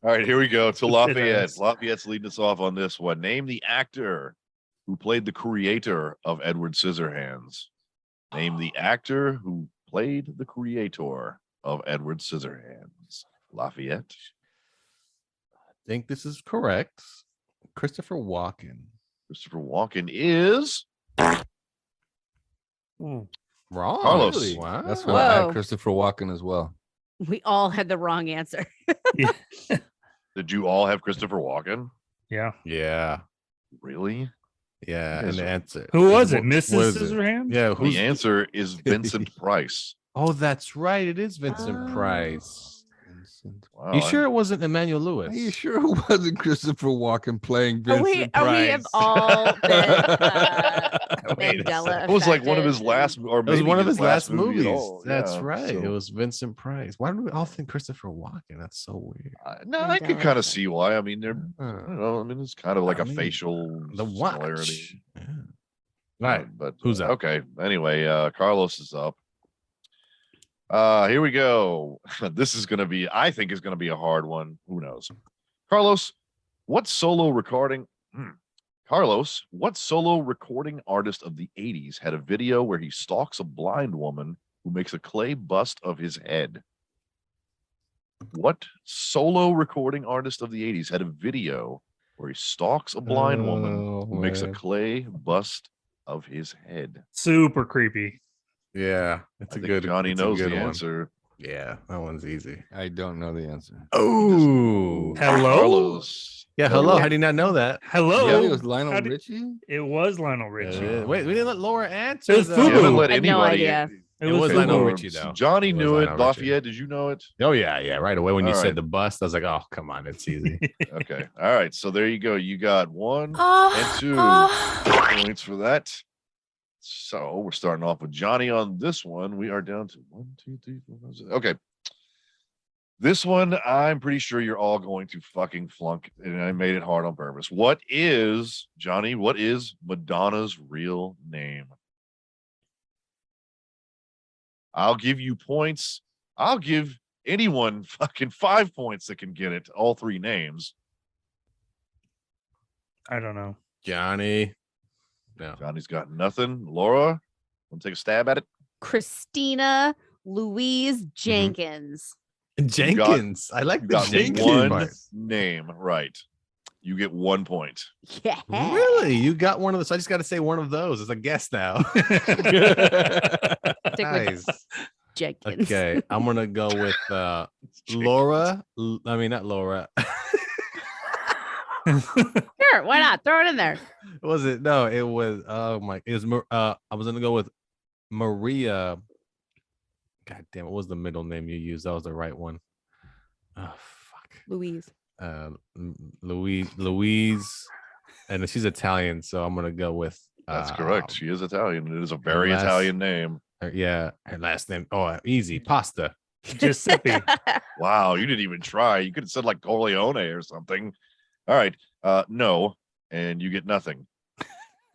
right, here we go to Lafayette. Yes. Lafayette's leading us off on this one. Name the actor who played the creator of Edward Scissorhands. Name the actor who played the creator of Edward Scissorhands. Lafayette. think this is correct. Christopher Walken. Christopher Walken is Ooh. Wrong. Carlos. Really? Wow. That's why I had Whoa. Christopher Walken as well. We all had the wrong answer. Yeah. Did you all have Christopher Walken? Yeah. Yeah. Really? Yeah. Yes, And the sir. answer. Who was it? what Mrs. is it? Scissorhands? Yeah. Who's The answer is Vincent Price. Oh, that's right. It is Vincent Oh. Price. Wow. You sure it wasn't Emmanuel Lewis? Are you sure it wasn't Christopher Walken playing Vincent We have Price? all been Wait a Mandela. second. It was like one of his affected last, or It was maybe one of his last movie at movies. all. That's Yeah, right. so- It was Vincent Price. Why do we all think Christopher Walken? That's so weird. No, I could Mandela kind of effect. see why. I mean, they're, I Uh, don't know. I mean, it's kind of like I a mean, facial the watch. similarity. Yeah. Right. But Who's up? Okay. Anyway, Carlos is up. Here we go. This is gonna be, I think, is gonna be a hard one. Who knows? Carlos, what solo recording? Carlos, what solo recording artist of the 80s had a video where he stalks a blind woman who makes a clay bust of his head? What solo recording artist of the 80s had a video where he stalks a blind woman who makes a man. clay bust of his head? Super creepy. Yeah, it's I a think good. Johnny it's a knows good the one. answer. Yeah, that one's easy. I don't know the answer. Oh, Hello? Carlos. yeah. Hello. How do you not know that? Hello. Yeah, it was Lionel How did- Richie. It was Lionel Richie. Wait, we didn't let Laura answer. It was though. You haven't Fubu. let I had no anybody. idea. It was Fubu. Lionel Richie, though. Johnny It was knew it. Lionel Richie. Lafayette, did you know it? Oh yeah. Right away when you All said right. the bust, I was like, oh come on, it's easy. Okay. All right. So there you go. You got 1 Oh, and 2 points for that. So we're starting off with Johnny on this one. We are down to 1, 2, 3, 4, 5, 6. Okay. This one, I'm pretty sure you're all going to fucking flunk, and I made it hard on purpose. What is, Johnny, what is Madonna's real name? I'll give you points. I'll give anyone fucking 5 points that can get it, all 3 names. I don't know. Johnny. No. Johnny's got nothing. Laura, want to take a stab at it? Christina Louise Jenkins. Jenkins. I like You the got Jenkins one part. name right. You get 1 point. Yeah. Really? You got one of those? I just got to say one of those as a guess now. Stick with Nice. Jenkins. Okay, I'm gonna go with Laura. I mean, not Laura. Sure, why not? Throw it in there. Was it? No, it was. Oh my! It was. I was gonna go with Maria. God damn! What was the middle name you used? That was the right one. Oh fuck. Louise. Louise, and she's Italian, so I'm gonna go with. That's correct. She is Italian. It is a very last- Italian name. Yeah, her last name. Oh, easy. Pasta. Giuseppe. Wow, you didn't even try. You could have said like Corleone or something. All right. No, and you get nothing.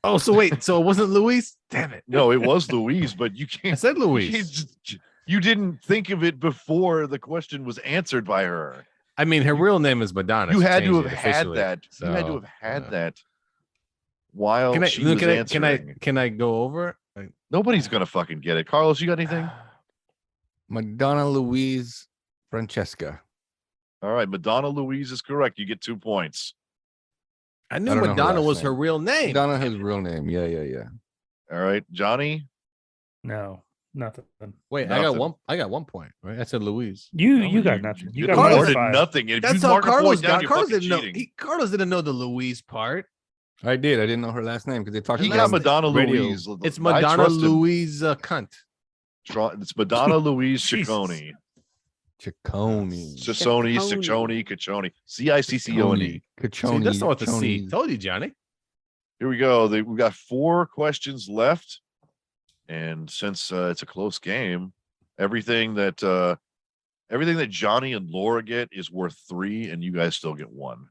Oh, so wait. So it wasn't Louise? Damn it. No, it was Louise, but you I can't. said You, Louise. you didn't think of it before the question was answered by her. I mean, her real name is Madonna. You She had to changed have it had officially, that. You had to so, have had yeah. that while Can I, she was answering. can I go over? Nobody's gonna fucking get it. Carlos, you got anything? Madonna Louise Francesca. All right, Madonna Louise is correct. You get 2 points. I knew I don't know her Madonna last was name. her real name. Madonna has real name. Yeah. All right, Johnny. No, nothing. Wait, I got Nothing. one. I got 1 point. Right? I said Louise. You No, you got nothing. You did got Carlos more minus than 5. nothing. If That's you how mark a Carlos point down, got. you're Carlos fucking didn't know. cheating. Carlos didn't know the Louise part. I did. I didn't know her last name because they talked He about got it on the Madonna radio. Louise. It's I Madonna trust him. Louise cunt. It's Madonna Louise Jesus. Ciccone. Ciccone. Ciccone, Ciccone, Ciccione. C-I-C-C-O-N-E. See, Ciccone. that's not what the C. Ciccone. Told you, Johnny. Here we go. We've got 4 questions left. And since it's a close game, everything that Johnny and Laura get is worth 3, and you guys still get 1.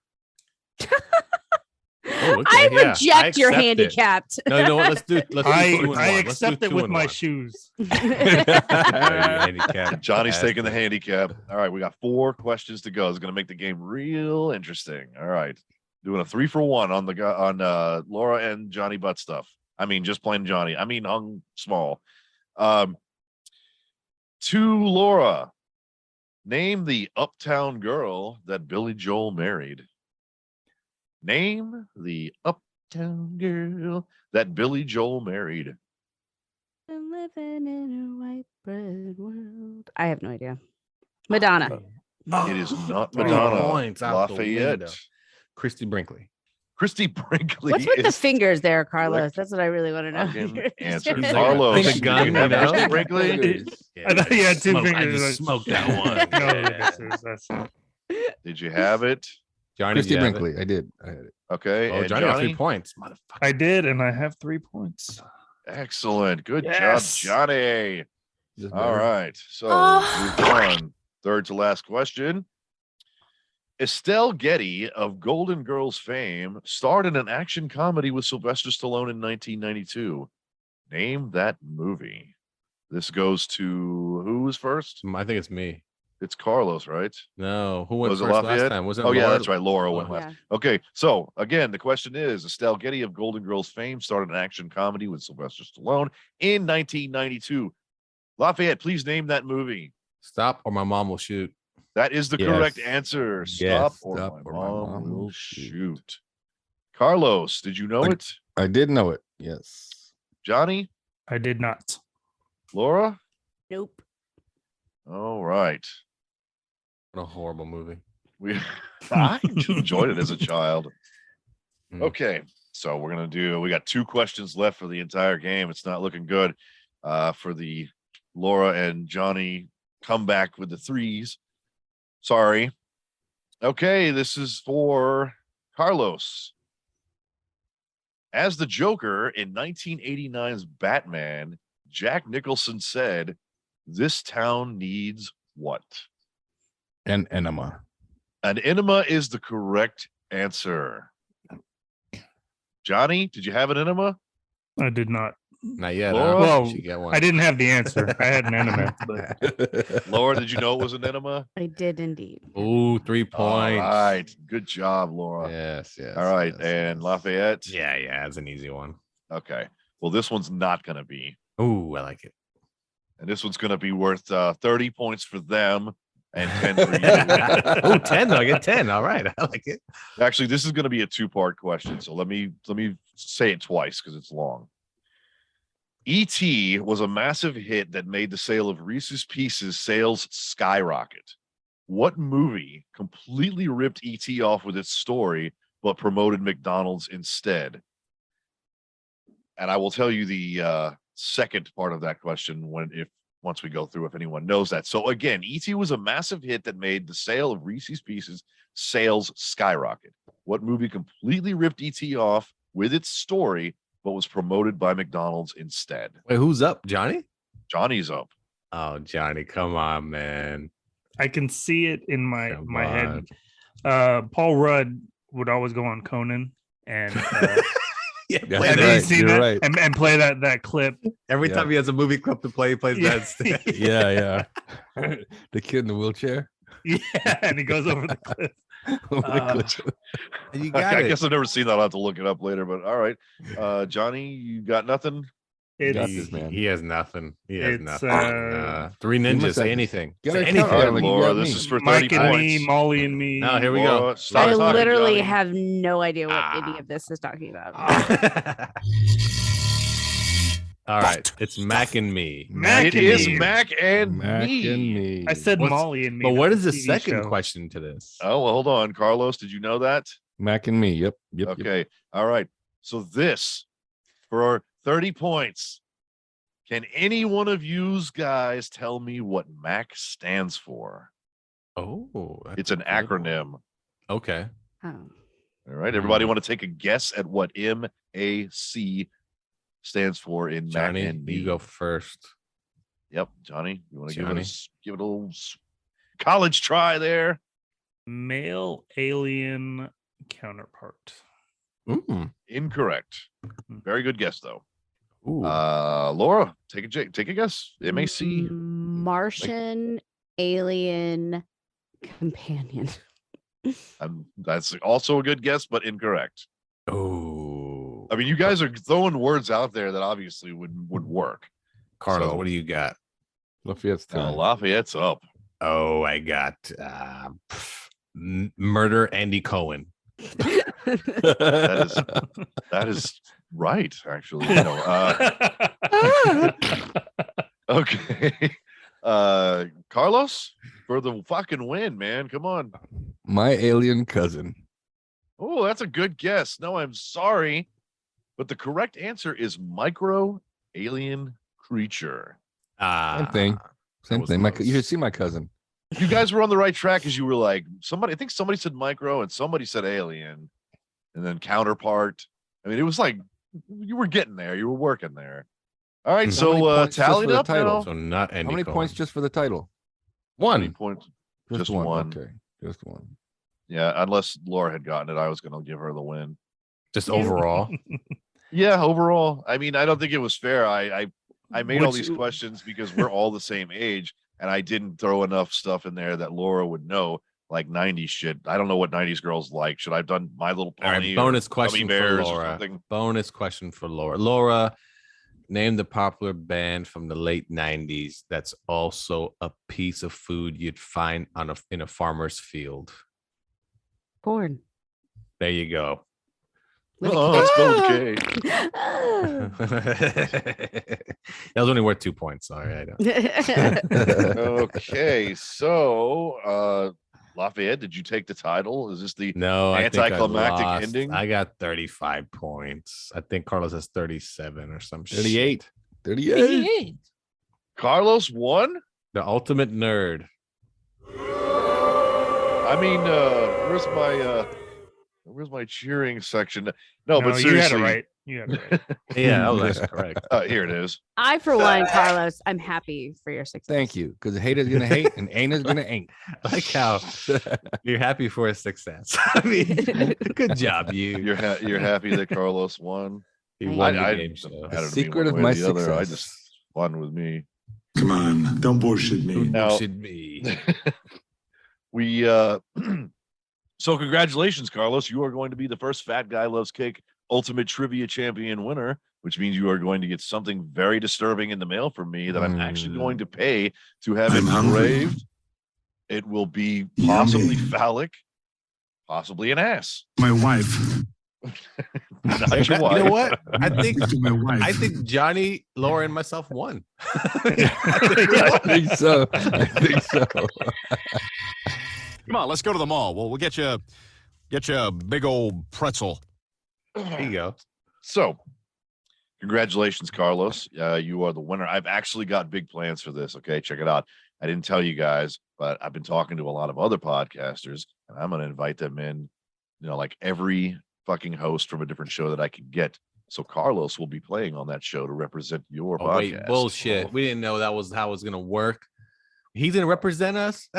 Oh, okay, I yeah, reject your accept it. handicapped. No, you know what? Let's do. Let's do 2 and 1. I Let's do accept it 2 with and my 1. shoes. Handicap. Johnny's bastard. taking the handicap. All right, we got 4 questions to go. It's going to make the game real interesting. All right, doing a 3 for 1 on Laura and Johnny Butt stuff. I mean, just plain Johnny. I mean, hung small. To Laura, Name the uptown girl that Billy Joel married. Name the uptown girl that Billy Joel married. Been living in a white bread world. I have no idea. Madonna. It is not Three Madonna. points out the Lafayette. window. Christy Brinkley. Christy Brinkley. What's with the is fingers there, Carlos? That's what I really want to know. fucking answer. He's like, Carlos, think a did gun, you have you know? Christy Brinkley? I thought you had two I fingers. just smoked that one. No, Yeah. that's Did you have it? Johnny, Christy did you have Brinkley. I did. I had it. Okay. Oh, and Johnny got 3 points. Motherfucker. I did, and I have 3 points. Excellent. Good Yes. job, Johnny. Just All better. right. So move on. Third to last question. Estelle Getty of Golden Girls fame starred in an action comedy with Sylvester Stallone in 1992. Name that movie. This goes to who was first? I think it's me. It's Carlos, right? No, who went Was it first last Lafayette? time? Was it Oh, yeah, Laura? that's right. Laura went Oh, last. Yeah. Okay, so again, the question is Estelle Getty of Golden Girls fame started an action comedy with Sylvester Stallone in 1992. Lafayette, please name that movie. Stop or my mom will shoot. That is the Yes. correct answer. Stop, Yes, or, stop my or my mom mom will will shoot. Carlos, did you know Like- it? I did know it. Yes. Johnny? I did not. Laura? Nope. All right. What a horrible movie. I enjoyed it as a child. Mm. Okay, so we got 2 questions left for the entire game. It's not looking good for the Laura and Johnny comeback with the 3s. Sorry. Okay, this is for Carlos. As the Joker in 1989's Batman, Jack Nicholson said, "This town needs what?" And enema. An enema is the correct answer. Johnny, did you have an enema? I did not. Not yet. Laura? Huh? Well, You should get one. I didn't have the answer. I had an enema. But Laura, did you know it was an enema? I did indeed. Ooh, 3 points. All right. Good job, Laura. Yes, yes. All right. yes, and yes. Lafayette? Yeah, yeah, it's an easy one. Okay. Well, this one's not going to be. Ooh, I like it. And this one's going to be worth 30 points for them and 10 for you. Oh, 10 though. I get 10. All right. I like it. Actually, this is going to be a 2-part question. So let me say it twice because it's long. E.T. was a massive hit that made the sale of Reese's Pieces sales skyrocket. What movie completely ripped E.T. off with its story but promoted McDonald's instead? And I will tell you the second part of that question once we go through, if anyone knows that. So again, E.T. was a massive hit that made the sale of Reese's Pieces sales skyrocket. What movie completely ripped E.T. off with its story but was promoted by McDonald's instead? Wait, who's up? Johnny? Johnny's up. Oh, Johnny, come on, man. I can see it in my Come head. on. Paul Rudd would always go on Conan and Yeah, Yeah, play have that. you right, seen you're that? right. And play that clip. Every Yeah. time he has a movie clip to play, he plays Yeah. that. instead. Yeah. The kid in the wheelchair. Yeah, and he goes over the cliff. You got I it. guess I've never seen that. I'll have to look it up later. But all right. Johnny, you got nothing? It's, got he, this, man. he has nothing. He has It's, nothing. uh, 3 must ninjas. have Say this. anything. Gotta Say count All anything. right, it like you Laura, got this me. is for 30 Mike and points. me, Molly and me. No, here we Laura, go. stop I talking, literally Johnny. have no idea what any Ah. of this is talking about. All right. It's Mac and Me. Mac It and is me. Mac and Mac me. and me. I said What's- Molly and me. But what that's is the a TV second show. question to this? Oh, well, hold on. Carlos, did you know that? Mac and me. Yep. Yep. Okay. All right. So this for our 30 points. Can any one of you guys tell me what MAC stands for? Oh, that's It's an a good one. acronym. Okay. Oh. All right. Everybody want to take a guess at what MAC stands for in Johnny, Mac and me? you go first. Yep. Johnny, you want to Johnny. give it a little college try there? Male alien counterpart. Mm. Incorrect. Very good guess though. Ooh. Laura, take a guess. MAC. Martian alien companion. That's also a good guess, but incorrect. Oh. I mean, you guys are throwing words out there that obviously would work. Carlos, so- what do you got? Lafayette's time. Lafayette's up. Oh, I got murder Andy Cohen. That is right, actually. Okay. Carlos, for the fucking win, man. Come on. My alien cousin. Oh, that's a good guess. No, I'm sorry. But the correct answer is micro alien creature. Same thing. Same thing. You should see my cousin. You guys were on the right track because you were like, I think somebody said micro and somebody said alien. And then counterpart. I mean, it was like you were getting there. You were working there. All right, so tallied up now. So not Andy How many Cohen. points just for the title? How many points? Just one. Okay, just one. Yeah, unless Laura had gotten it, I was going to give her the win. Just overall. Yeah, overall. I mean, I don't think it was fair. I made all these questions because we're all the same age, and I didn't throw enough stuff in there that Laura would know, like 90s shit. I don't know what 90s girls like. Should I have done My Little Pony? All right, bonus question for Laura. Bonus question for Laura. Laura, name the popular band from the late 90s that's also a piece of food you'd find in a farmer's field. Corn. There you go. Oh, let's go with K. That was only worth 2 points. Sorry, I don't. Okay, so Lafayette, did you take the title? Is this the anticlimactic ending? I got 35 points. I think Carlos has 37 or some 38. shit. 38. Carlos won? The ultimate nerd. I mean, where's my cheering section? No, but seriously, you had it right. You had it right. Yeah, that was actually correct. Here it is. I, for one, Carlos, I'm happy for your success. Thank you, because the hater's gonna hate and ain't is gonna ain't. I like how you're happy for his success. I mean, good job, you. You're happy that Carlos won. He won the game show. The secret of my success. I just fun with me. Come on, don't bullshit me. Bullshit me. We so congratulations, Carlos. You are going to be the first Fat Guy Loves Cake Ultimate Trivia Champion winner, which means you are going to get something very disturbing in the mail from me that I'm actually going to pay to have engraved. It will be possibly phallic, possibly an ass. My wife. Not your wife. You know what? I My wife. think Johnny, Laura, and myself won. I think so. Come on, let's go to the mall. We'll get you a big old pretzel. There you go. So, congratulations, Carlos. You are the winner. I've actually got big plans for this. Okay, check it out. I didn't tell you guys, but I've been talking to a lot of other podcasters, and I'm going to invite them in. You know, like every fucking host from a different show that I can get. So Carlos will be playing on that show to represent your podcast. Wait, bullshit. We didn't know that was how it was going to work. He's going to represent us?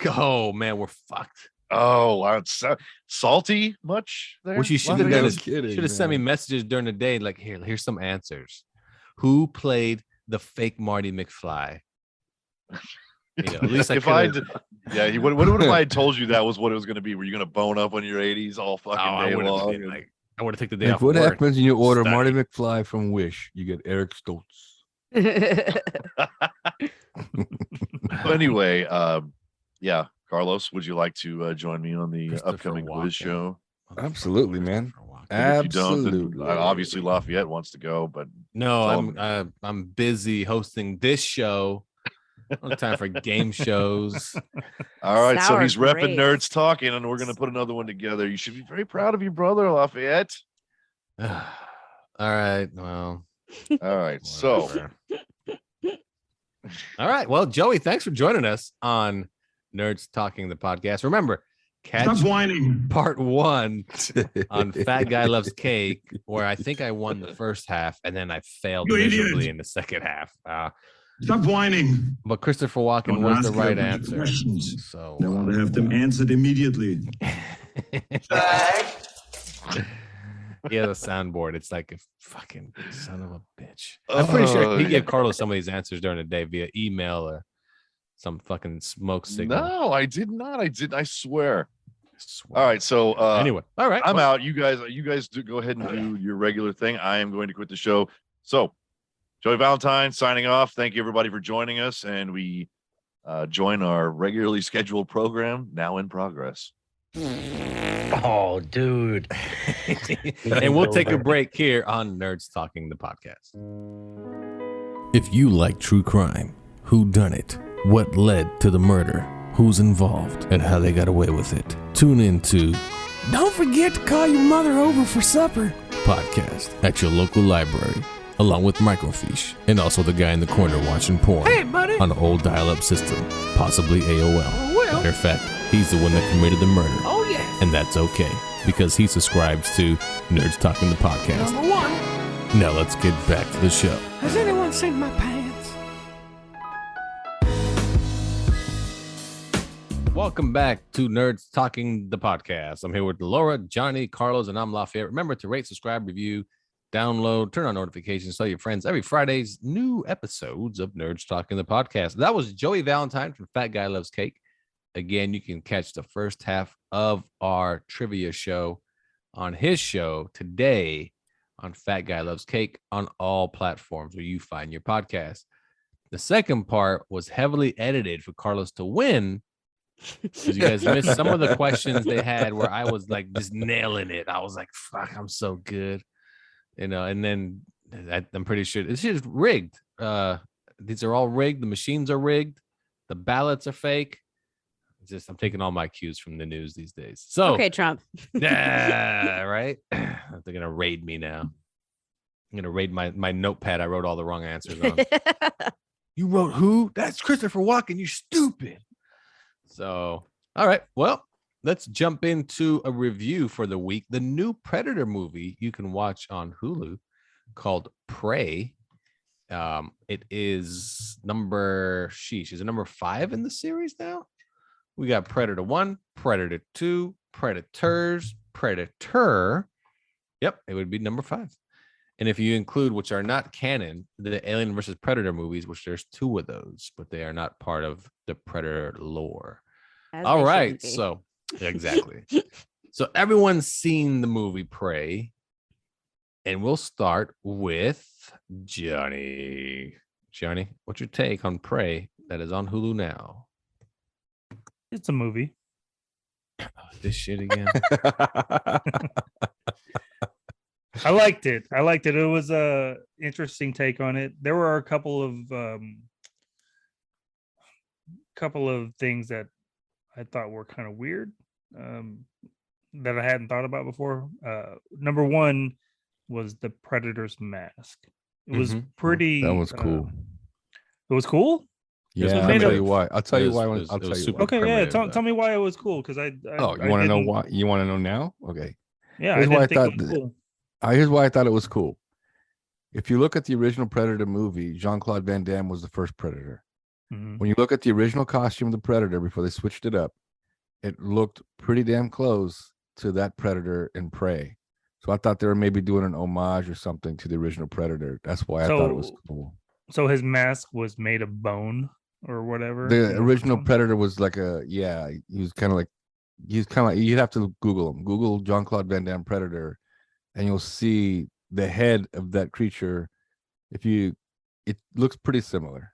Oh, man, we're fucked. Oh, salty much there? What you should have done is should have sent me messages during the day like, here's some answers. Who played the fake Marty McFly? You know, at least if I did, yeah. What if I had told you that was what it was going to be? Were you going to bone up when you're 80s all fucking day long? I would have taken the day off. What work. happens when you order Marty McFly from Wish? You get Eric Stoltz. Anyway, yeah, Carlos, would you like to join me on the upcoming quiz show? Absolutely, man. Absolutely. Obviously, Lafayette wants to go, but no, I'm busy hosting this show. No time for game shows. All right, so he's repping Nerds Talking, and we're going to put another one together. You should be very proud of your brother, Lafayette. All right, well. All right, so. All right, well, Joey, thanks for joining us on Nerds Talking the podcast. Remember, catch part 1 on Fat Guy Loves Cake, where I think I won the first half, and then I failed miserably in the second half. Stop whining. But Christopher Walken was the right answer. So I want to have them answered immediately. Yeah, the soundboard. It's like a fucking son of a bitch. I'm pretty sure he gave Carlos some of these answers during the day via email or some fucking smoke signal. No, I did not. I swear. All right, so anyway, all right, I'm out. You guys do go ahead and do your regular thing. I am going to quit the show. So Joey Valentine signing off. Thank you everybody for joining us, and we join our regularly scheduled program now in progress. Oh, dude. And we'll take a break here on Nerds Talking the Podcast. If you like true crime, who done it, what led to the murder, who's involved, and how they got away with it, tune in to Don't Forget to Call Your Mother Over for Supper podcast at your local library, along with Microfiche and also the guy in the corner watching porn on an old dial-up system, possibly AOL. Matter of fact, he's the one that committed the murder. Oh yeah. And that's okay, because he subscribes to Nerds Talking the Podcast. Number one. Now let's get back to the show. Has anyone seen my pants? Welcome back to Nerds Talking the Podcast. I'm here with Laura, Johnny, Carlos, and I'm Lafayette. Remember to rate, subscribe, review, download, turn on notifications, tell your friends every Friday's new episodes of Nerds Talking the Podcast. That was Joey Valentine from Fat Guy Loves Cake. Again, you can catch the first half of our trivia show on his show today on Fat Guy Loves Cake on all platforms where you find your podcast. The second part was heavily edited for Carlos to win, because you guys missed some of the questions they had where I was like just nailing it. I was like, fuck, I'm so good. You know, and then I'm pretty sure it's just rigged. These are all rigged. The machines are rigged. The ballots are fake. Just I'm taking all my cues from the news these days. So Okay, Trump. yeah, right. They're gonna raid me now. I'm gonna raid my notepad. I wrote all the wrong answers on. You wrote who? That's Christopher Walken. You stupid. So, all right. Well, let's jump into a review for the week. The new Predator movie you can watch on Hulu called Prey. It is number 5 in the series now. We got Predator 1, Predator 2, Predators, Predator. Yep, it would be number 5. And if you include, which are not canon, the Alien versus Predator movies, which there's 2 of those, but they are not part of the Predator lore. All right, so exactly. So everyone's seen the movie Prey, and we'll start with Johnny. Johnny, what's your take on Prey that is on Hulu now? It's a movie. This shit again. I liked it. It was a interesting take on it. There were a couple of things that I thought were kind of weird, that I hadn't thought about before. Number one was the Predator's mask. It was pretty. That was cool. It was cool. Yeah, I'll tell you why. I'll tell you why. I'll tell you why. Okay, yeah. Tell me why it was cool, because I you want to know why? You want to know now? Okay. Yeah, here's why I thought. Cool. Here's why I thought it was cool. If you look at the original Predator movie, Jean-Claude Van Damme was the first Predator. Mm-hmm. When you look at the original costume of the Predator before they switched it up, it looked pretty damn close to that Predator in Prey. So I thought they were maybe doing an homage or something to the original Predator. That's why I thought it was cool. So his mask was made of bone or whatever. The original Predator was like he was kind of like you'd have to Google him. Google Jean-Claude Van Damme Predator, and you'll see the head of that creature. It looks pretty similar.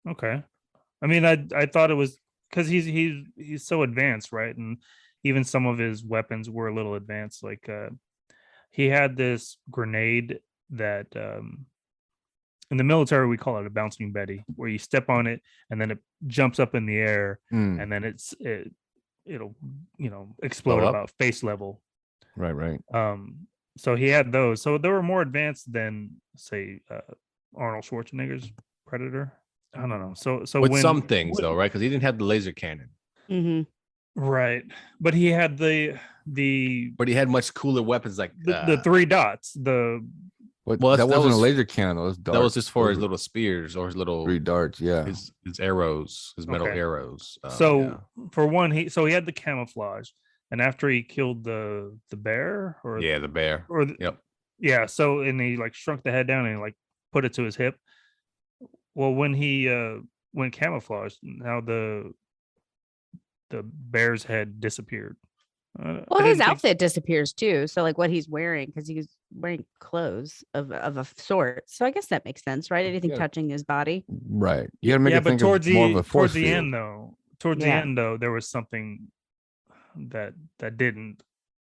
Okay. I mean, I thought it was because he's so advanced, right? And even some of his weapons were a little advanced. Like he had this grenade that in the military we call it a bouncing Betty, where you step on it and then it jumps up in the air and then it'll explode about face level. Right. So he had those. So they were more advanced than say Arnold Schwarzenegger's Predator. I don't know. So with some things though, right? Because he didn't have the laser cannon. Mm-hmm. Right, but he had the. But he had much cooler weapons, like the 3 dots. That wasn't a laser cannon. That was just for his little spears or his little 3 darts. Yeah, his arrows, his metal arrows. For one, he had the camouflage, and after he killed the bear, the bear, So and he like shrunk the head down and like put it to his hip. Well, when he went camouflage, now the bear's head disappeared. Well, his outfit disappears too. So like what he's wearing, because he's wearing clothes of a sort. So I guess that makes sense, right? Anything touching his body. Right. You got to make it but think towards of more of a force the field. end though, the end though, there was something that didn't.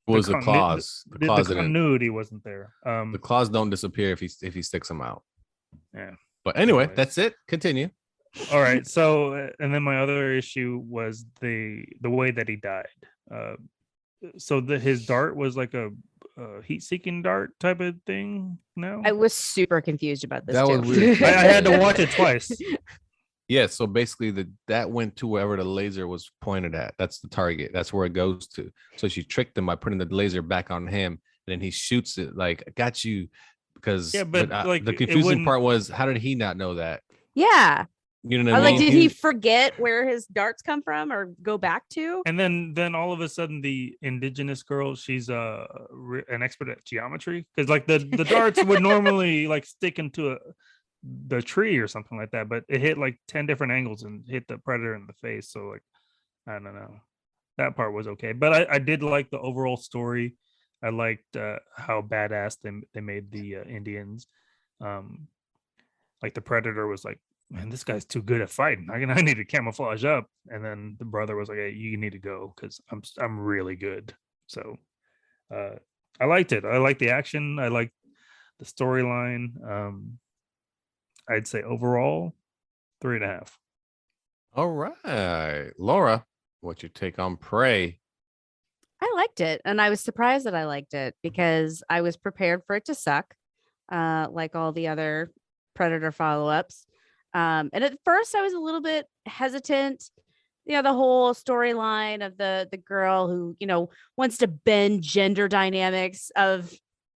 What was the claws? The continuity wasn't there. The claws don't disappear if he sticks them out. Yeah. But anyway, that's it. Continue. All right. So, and then my other issue was the way that he died. So his dart was like a heat-seeking dart type of thing. No, I was super confused about this. That too. was weird. I had to watch it twice. Yeah, so basically that went to wherever the laser was pointed at. That's the target. That's where it goes to. So she tricked him by putting the laser back on him, and then he shoots it like, I got you. Because like the confusing part was, how did he not know that? Yeah. You know what I mean? Like, did he forget where his darts come from or go back to? And then all of a sudden, the indigenous girl, she's an expert at geometry, because like the darts would normally like stick into the tree or something like that, but it hit like 10 different angles and hit the predator in the face. So like, I don't know, that part was okay, but I did like the overall story. I liked how badass they made the Indians. Like the predator was like, man, this guy's too good at fighting. I need to camouflage up. And then the brother was like, hey, you need to go because I'm really good. So I liked it. I liked the action. I liked the storyline. I'd say overall 3.5. All right, Laura, what's your take on Prey? I liked it, and I was surprised that I liked it because I was prepared for it to suck, like all the other Predator follow-ups. And at first, I was a little bit hesitant. You know, the whole storyline of the girl who, you know, wants to bend gender dynamics of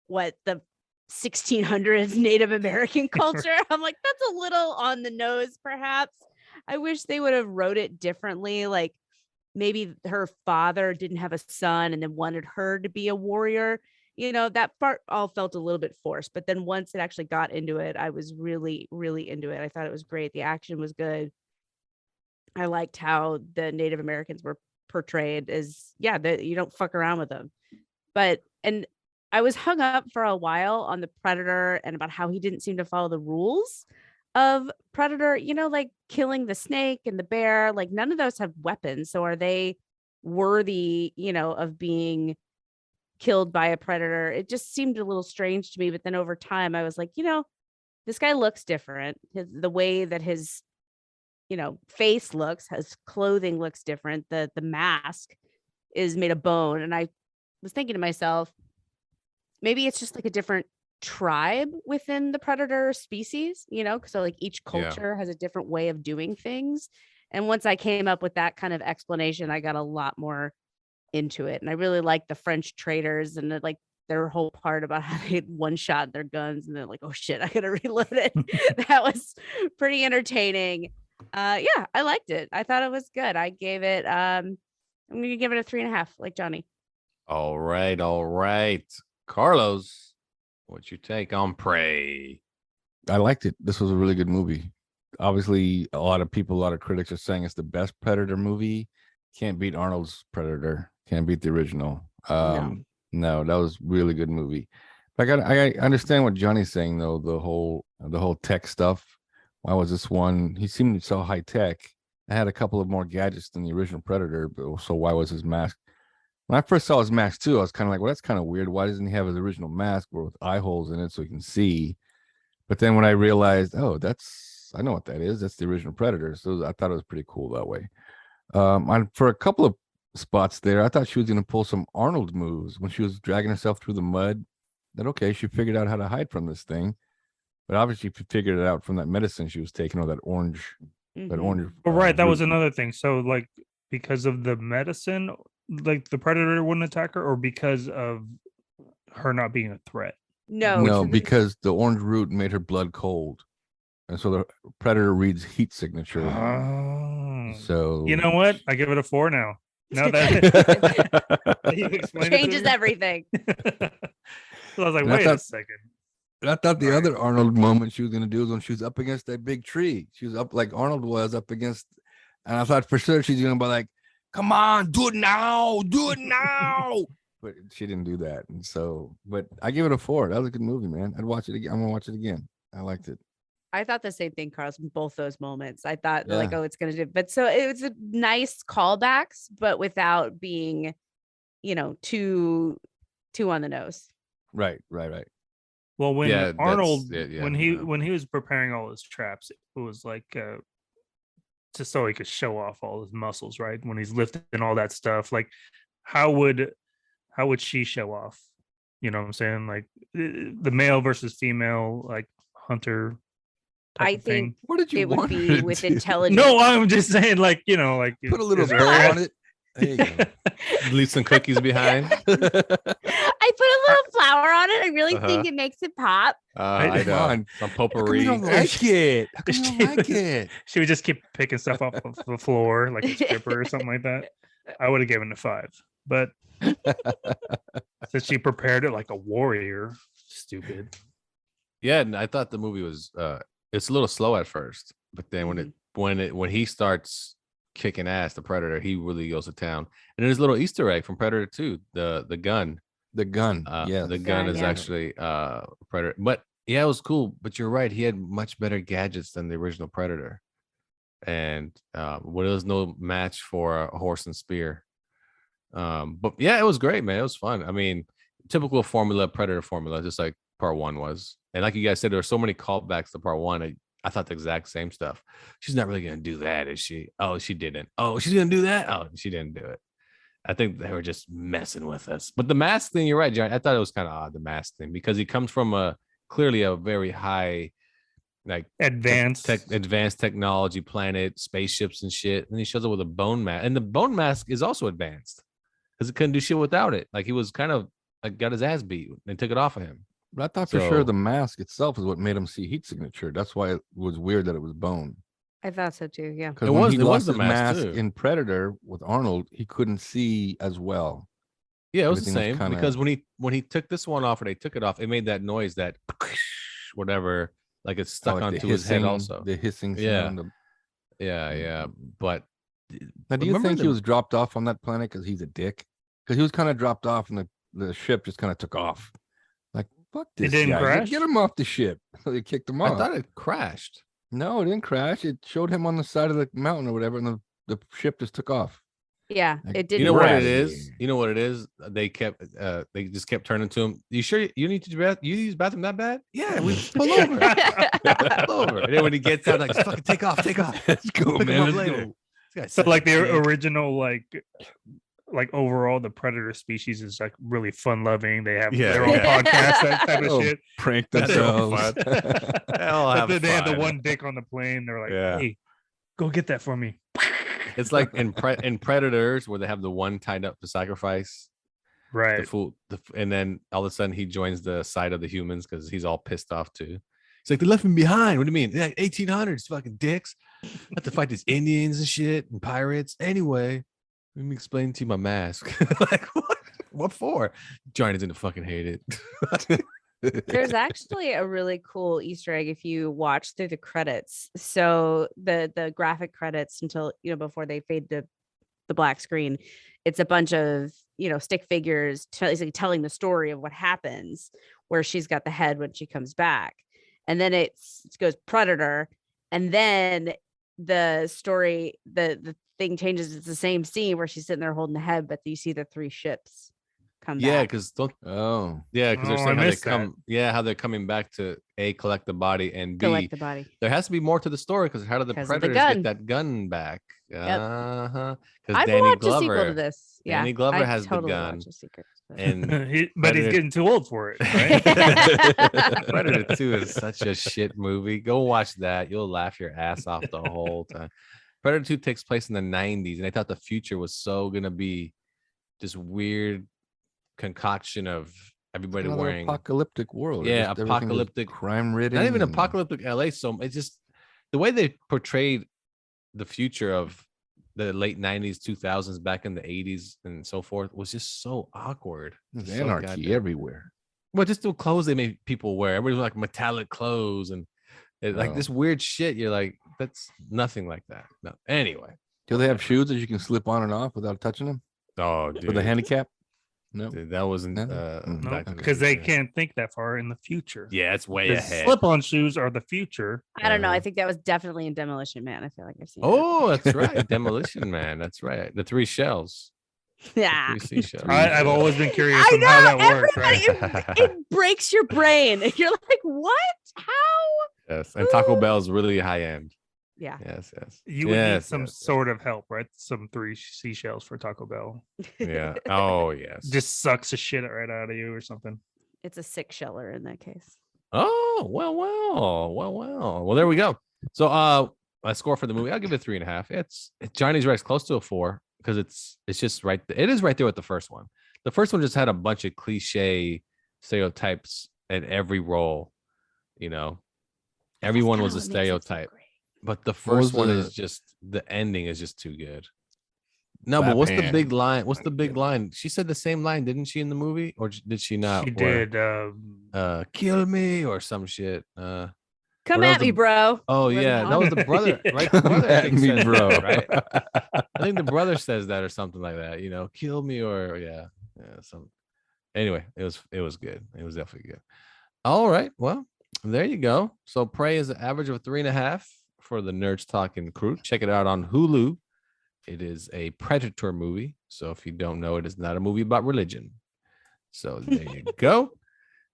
the 1600s Native American culture. I'm like, that's a little on the nose, perhaps. I wish they would have wrote it differently. Like maybe her father didn't have a son and then wanted her to be a warrior. You know, that part all felt a little bit forced. But then once it actually got into it, I was really, really into it. I thought it was great. The action was good. I liked how the Native Americans were portrayed as, you don't fuck around with them. And I was hung up for a while on the Predator and about how he didn't seem to follow the rules of Predator, you know, like killing the snake and the bear, like none of those have weapons. So are they worthy, you know, of being killed by a predator? It just seemed a little strange to me. But then over time, I was like, you know, this guy looks different. The way that his, you know, face looks, his clothing looks different. The mask is made of bone. And I was thinking to myself, maybe it's just like a different tribe within the predator species, you know, so like each culture has a different way of doing things. And once I came up with that kind of explanation, I got a lot more into it. And I really liked the French traders and like their whole part about how they one shot their guns and they're like, oh shit, I gotta reload it. That was pretty entertaining. I liked it. I thought it was good. I gave it I'm gonna give it a 3.5, like Johnny. All right. Carlos, what's your take on Prey? I liked it. This was a really good movie. Obviously, a lot of critics are saying it's the best Predator movie. Can't beat Arnold's Predator. Can't beat the original. No, that was really good movie. Like I understand what Johnny's saying though. The whole tech stuff. Why was this one? He seemed so high tech. I had a couple of more gadgets than the original Predator, but so why was his mask? When I first saw his mask too, I was kind of like, well, that's kind of weird. Why doesn't he have his original mask with eye holes in it so he can see? But then when I realized, oh, I know what that is. That's the original Predator. So I thought it was pretty cool that way. For a couple of spots there, I thought she was going to pull some Arnold moves when she was dragging herself through the mud. That okay, she figured out how to hide from this thing. But obviously she figured it out from that medicine she was taking, or that orange. That orange. Oh, right. That was another thing. So like because of the medicine, like the Predator wouldn't attack her, or because of her not being a threat? No, because the orange root made her blood cold, and so the Predator reads heat signature. So you know what? I give it a 4 now. Now that you explained changes everything. So I was like, wait a second. I thought the other Arnold moment she was going to do was when she was up against that big tree. She was up like Arnold was up against, and I thought for sure she's going to be like, come on, do it now, do it now. But she didn't do that. And so, but I give it a 4. That was a good movie, man. I'd watch it again. I'm gonna watch it again. I liked it. I thought the same thing, Carlos, in both those moments. I thought like, Yeah. oh, it's gonna do, but so it was a nice callbacks, but without being, too on the nose. Right. Well, when Yeah, that's Arnold, it, yeah, when he yeah. when he was preparing all his traps, it was like just so he could show off all his muscles, right? When he's lifting all that stuff, like how would she show off? You know what I'm saying? Like the male versus female, like hunter type I of thing. think What did you it would want her be to with do? intelligence. No, I'm just saying, like, like Put a little is there bow a- on it. There you go. Leave some cookies behind. I put a little flour on it. I really Uh-huh. think it makes it pop. I Come know. on. Some How come potpourri. you don't like it? How come you She don't like was- it? She would just keep picking stuff off of the floor like a stripper or something like that. I would have given it a 5, but since she prepared it like a warrior, stupid. Yeah, and I thought the movie was it's a little slow at first, but then when he starts kicking ass, the Predator, he really goes to town. And there's a little Easter egg from Predator 2, the gun. The gun. Yeah. The gun Gun, is yeah. actually Predator. But yeah, it was cool. But you're right, he had much better gadgets than the original Predator. And there was no match for a horse and spear. But yeah, it was great, man. It was fun. I mean, typical formula, Predator formula, just like part 1 was. And like you guys said, there were so many callbacks to part 1. I thought the exact same stuff. She's not really gonna do that, is she? Oh, she didn't. Oh, she's gonna do that. Oh, she didn't do it. I think they were just messing with us. But the mask thing, you're right, John. I thought it was kind of odd, the mask thing, because he comes from clearly a very high, like Advanced. advanced technology planet, spaceships and shit. And he shows up with a bone mask, and the bone mask is also advanced because it couldn't do shit without it. Like he was kind of like got his ass beat. They took it off of him. But I thought for sure So- the mask itself is what made him see heat signature. That's why it was weird that it was bone. I thought so too. Yeah. Because It when was- he it was lost the his mask, mask too. in Predator with Arnold, he couldn't see as well. Yeah, it was the Everything was same kinda- because when he took this one off or they took it off, it made that noise that whatever, like it's stuck Like the onto his head hissing- also. The hissing Yeah. sound. Yeah. But Now, do you remember think he the- was dropped off on that planet because he's a dick? Because he was kind of dropped off and the ship just kind of took off. Like, fuck It this didn't guy. crash? Get him off the ship. They kicked him I off. thought it crashed. No, it didn't crash. It showed him on the side of the mountain or whatever, and the ship just took off. Yeah. Like, It didn't. You know what Right. it is? You know what it is? They just kept turning to him. You sure you need to you use the bathroom that bad? Yeah, we pull over. Pull over. And then when he gets out, like just fucking take off. Let's go, Pick him man. up Let's later. go. This guy's So such a like the dick. original, like overall, the Predator species is like really fun loving. They have Yeah, their own yeah. podcast, that type of Oh, shit. Prank That's so themselves. They'll But have then they have the fun. one dick on the plane. They're like, Yeah. hey, go get that for me. It's like in Predators where they have the one tied up to sacrifice the Right. fool, and then all of a sudden he joins the side of the humans because he's all pissed off too. He's like, they left him behind. What do you mean? Yeah, 1800s, fucking dicks. Have to fight these Indians and shit and pirates. Anyway, let me explain to you my mask. Like, what? What for? Johnny's gonna fucking hate it. There's actually a really cool Easter egg if you watch through the credits. So the graphic credits until before they fade to the black screen, it's a bunch of stick figures basically telling the story of what happens, where she's got the head when she comes back, and then it goes Predator, and then the story the thing changes. It's the same scene where she's sitting there holding the head, but you see the 3 ships come Yeah, back. because don't Oh, because they're Oh, I saying how they missed that. come. Yeah, how they're coming back to A, collect the body, and B, Collect the body. there has to be more to the story because how did the 'Cause of the Predators gun. get that gun back? Yep. Uh-huh. I'd Because Danny watch a sequel Glover to this. Yeah, Danny Glover I'd has the totally gun. watch a sequel to this. and But he's Predator- getting too old for it, right? Predator 2 is such a shit movie. Go watch that. You'll laugh your ass off the whole time. Predator 2 takes place in the 90s, and I thought the future was so gonna be this weird concoction of everybody another wearing apocalyptic world. Yeah, Just everything is apocalyptic- crime ridden. not even apocalyptic LA. So it's just the way they portrayed the future of the late 90s, 2000s, back in the 80s, and so forth was just so awkward. There's So anarchy goddamn- everywhere. Well, just the clothes they made people wear. Everybody was like metallic clothes and like Oh. this weird shit. You're like, that's nothing like that. No. Anyway, Do they have shoes that you can slip on and off without touching them Oh, dude. for the handicap? No. Dude, that wasn't No? No, Back to the because they Future. can't think that far in the future. Yeah, it's way The ahead. slip-on shoes are the future. I don't know. I Uh-huh. think that was definitely in Demolition Man. I feel like I've seen it. Oh, that's right. Demolition Man. That's right. The 3 shells. Yeah. 3 seashells. I've always been curious I on how that know, works, right? everybody, it breaks your brain. You're like, what? How? Yes. And Taco Bell's really high end. Yeah. Yes, yes. You would need Yes, some yes, yes. sort of help, right? Some 3 seashells for Taco Bell. Yeah. Oh, yes. Just sucks the shit right out of you or something. It's a 6-sheller in that case. Oh, well. There we go. So my score for the movie, I'll give it 3.5. It's Johnny's right. It's close to a 4 because it's just right. It is right there with the first one. The first one just had a bunch of cliche stereotypes at every role. You know, everyone was a stereotype. But the first one is just the ending is just too good. No, but what's the big line? What's the big line? She said the same line, didn't she, in the movie, or did she not? She Or, did. Kill me or some shit. Come Or that at was me, the- bro. Oh Wasn't yeah, that was the brother, right? The brother, I At think, me, says bro. that, right? I think the brother says that or something like that. You know, kill me or yeah. Some. Anyway, it was good. It was definitely good. All right, well, there you go. So Prey is an average of 3.5 for the Nerds Talking crew. Check it out on Hulu. It is a Predator movie. So if you don't know, it is not a movie about religion. So there you go.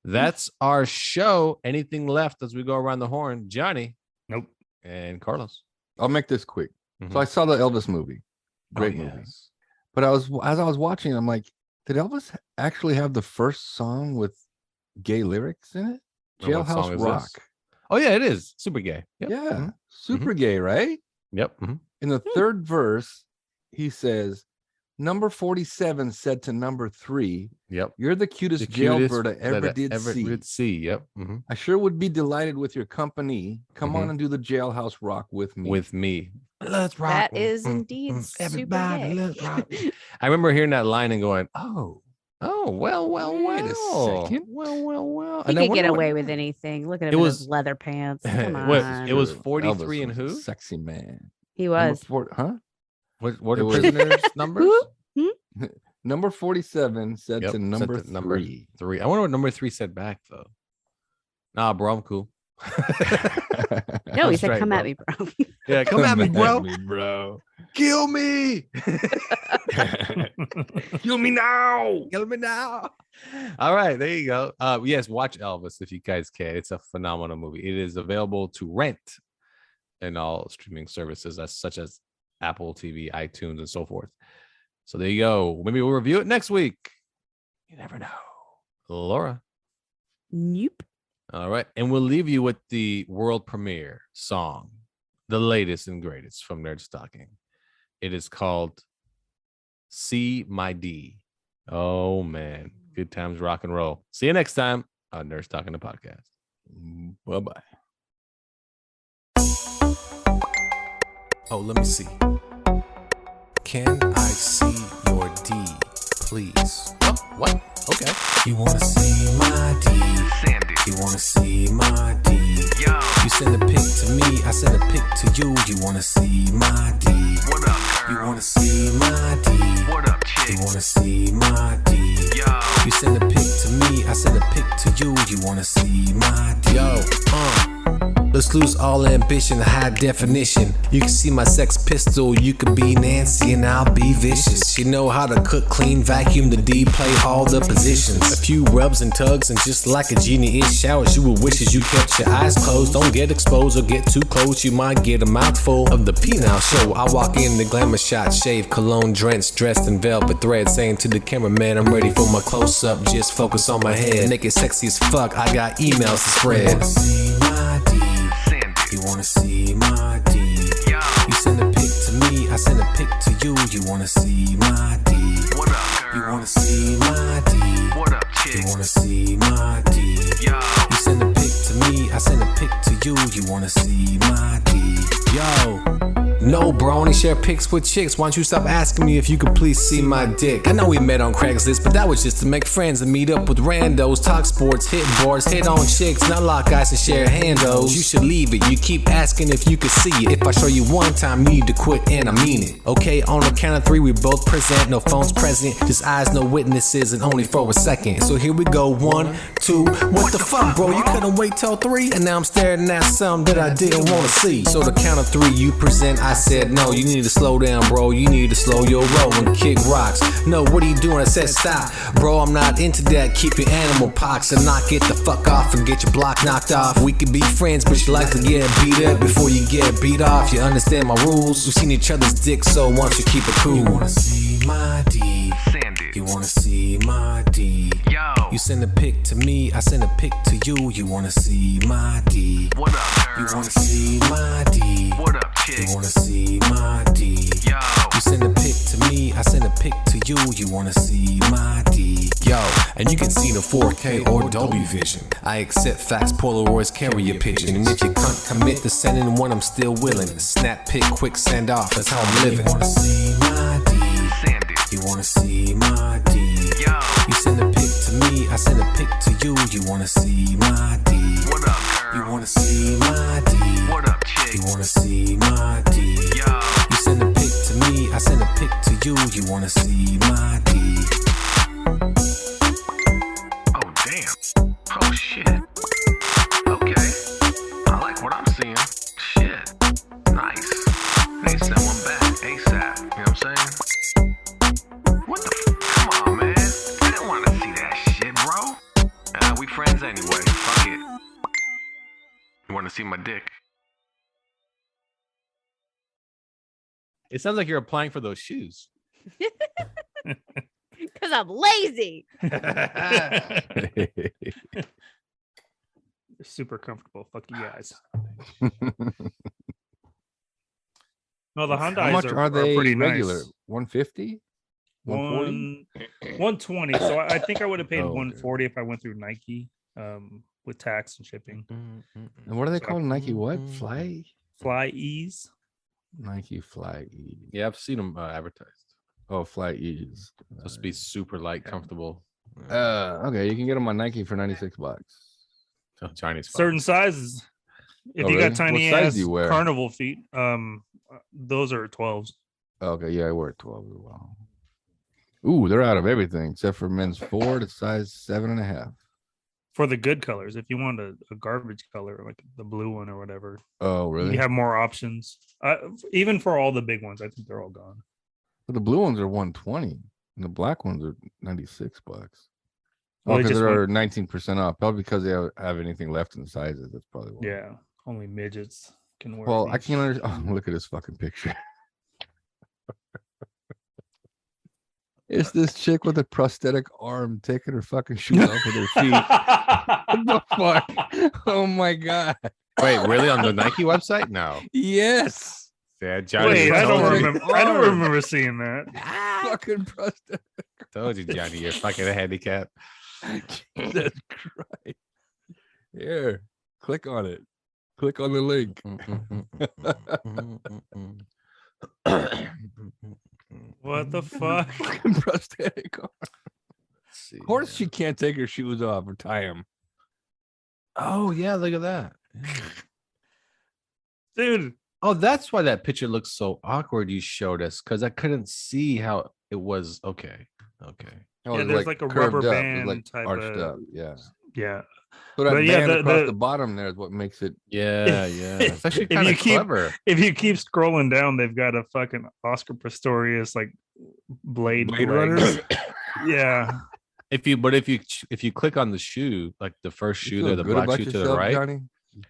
That's our show. Anything left as we go around the horn? Johnny. Nope. And Carlos. I'll make this quick. Mhm. So I saw the Elvis movie. Great Oh, movie. yes. But as I was watching, I'm like, did Elvis actually have the first song with gay lyrics in it? And what song Jailhouse is Rock. this? Oh yeah, it is super gay. Yep. Yeah. Mhm. Super gay, right? Yep. Mhm. In the third verse, he says, number 47 said to number 3, Yep. you're the cutest, The cutest jailbird I ever that did see. Did see. Yep. Mhm. I sure would be delighted with your company. Come on Mhm. and do the Jailhouse Rock with me. With me. Let's rock. That is Mm, indeed mm, super everybody, gay. let's rock. I remember hearing that line and going, well. Wait a second. Well. He And I could wonder get what- away with anything. Look at him It in was- his leather pants. Come What- on. it was True. 43 Elvis and was a who? Sexy man. He Number was. Huh? What It are was- prisoners' numbers? Number 47 said Yep, to said number to number 3. 3. I wonder what number 3 said back though. Nah, bro, I'm cool. No, I'm he said, straight, "Come bro. at me, bro." Yeah, come at me, bro. bro. Kill me. Kill me now. Kill me now. All right, there you go. Yes, watch Elvis if you guys can. It's a phenomenal movie. It is available to rent in all streaming services such as Apple TV, iTunes, and so forth. So there you go. Maybe we'll review it next week. You never know. Laura. Nope. All right. And we'll leave you with the world premiere song, the latest and greatest from Nerds Talking. It is called See My D. Oh, man. Good times, rock and roll. See you next time on Nerds Talking, the podcast. Bye-bye. Oh, let me see. Can I see your D, please? Oh, what? Okay. You wanna see my D? Sandy. You wanna see my D? Yo. You send a pic to me, I send a pic to you. You wanna see my D? What up, You girl? wanna see my D? What up, chick? You wanna see my D? Yo. You send a pic to me, I send a pic to you. You wanna see my D? Let's lose all ambition, high definition. You can see my Sex Pistol, you could be Nancy and I'll be vicious. She know how to cook, clean, vacuum the D, play all the positions. A few rubs and tugs and just like a genie in showers, you will wishes you kept your eyes closed. Don't get exposed or get too close, you might get a mouthful of the penile show. I walk in the glamour shot, shave, cologne, drenched, dressed in velvet thread, saying to the cameraman, I'm ready for my close-up, just focus on my head. Naked sexy as fuck, I got emails to spread. See my D. You wanna see my D? Yo. You send a pic to me, I send a pic to you. You wanna see my D? What up, You girl? wanna see my D? What up, You chick? wanna see my D? Yo. You send a pic to me, I send a pic to you. You wanna see my D? Yo. No, bro, only share pics with chicks. Why don't you stop asking me if you could please see my dick? I know we met on Craigslist, but that was just to make friends and meet up with randos, talk sports, hit boards, hit on chicks, not lock eyes and share handos. You should leave it. You keep asking if you could see it. If I show you one time, you need to quit, and I mean it. Okay, on the count of 3, we both present. No phones present, just eyes, no witnesses, and only for a second. So here we go, 1, 2. What the fuck, bro? You couldn't wait till 3, and now I'm staring at something that I didn't want to see. So the count of 3, you present. I said no. You need to slow down, bro. You need to slow your roll and kick rocks. No, what are you doing? I said stop, bro. I'm not into that. Keep your animal pox and knock it the fuck off and get your block knocked off. We could be friends, but you like to get beat up before you get beat off. You understand my rules? We've seen each other's dicks, so why don't you keep it cool? You wanna see my D? Send it. You wanna see my D? Yo. You send a pic to me, I send a pic to you. You wanna see my D? What up, girl? You wanna see my D? What up, chick? You wanna see my D? Yo. You send a pic to me, I send a pic to you. You wanna see my D? Yo, and you can see the 4K or Dolby Vision. I accept facts, Polaroids carry your pigeon. And if you can't commit to sending one, I'm still willing. Snap pic, quick send off, that's how I'm living. You wanna see my D? Send it. You wanna see my D? Yo. You send a pic to me, I send a pic to you. You wanna see my D? What up, girl? You wanna see my D? What up, chick? You wanna see my D? Yo. You send a pic to me, I send a pic to you. You wanna see my D? Oh, damn. Oh, shit. Okay. I like what I'm seeing. Shit. Nice. They send one back ASAP. You know what I'm saying? What the Come on, man. I didn't want to see that shit, bro. We friends anyway. Fuck it. You want to see my dick? It sounds like you're applying for those shoes. Because I'm lazy. Super comfortable. Fuck you guys. No, the Hyundais How much are they pretty regular? nice. 150? 120. So I think I would have paid Oh, okay. 140 if I went through Nike, with tax and shipping. And what are they called? Nike what? Fly Ease. Nike Fly E. Yeah, I've seen them advertised. Oh, Fly E's. Supposed to be super light, comfortable. Okay, you can get them on Nike for $96. Oh, Chinese. Certain sizes. If Oh, you really? got tiny What size ass do you wear? carnival feet, those are 12s. Okay, yeah, I wear 12 as well. Ooh, they're out of everything except for men's 4 to size 7.5. For the good colors. If you want a garbage color, like the blue one or whatever, Oh, really? you have more options. Even for all the big ones, I think they're all gone. But the blue ones are 120 and the black ones are $96. Well, Oh, they because just they're 19% off. Probably because they have anything left in the sizes. That's probably why. Yeah, only midgets can wear. Well, I these. can't understand. Oh, look at this fucking picture. It's this chick with a prosthetic arm taking her fucking shoes off with her feet. What the fuck? Oh my god. Wait, really? On the Nike website? No. Yes. Yeah, Johnny. Wait, I don't Prosthetic remember. I don't arm. remember seeing that. Fucking prosthetic. Told you, Johnny, you're fucking a handicap. Jesus Christ. Here, click on it. Click on the link. What the fuck? Fucking prosthetic arm. Of course, she can't take her shoes off or tie them. Oh yeah, look at that. Dude. Oh, that's why that picture looks so awkward. You showed us because I couldn't see how it was. Okay. Oh, Yeah, it's there's like a curved rubber up. band It's like type arched of- up. Yeah. Yeah. So that But yeah, band the- across the- the bottom there is what makes it. Yeah. It's actually If kind you of keep- clever. If you keep scrolling down, they've got a fucking Oscar Pistorius like blade Blade legs. Runners? Yeah. If you click on the shoe, like the first You shoe feel there, the good black about shoe to the yourself, right, Johnny?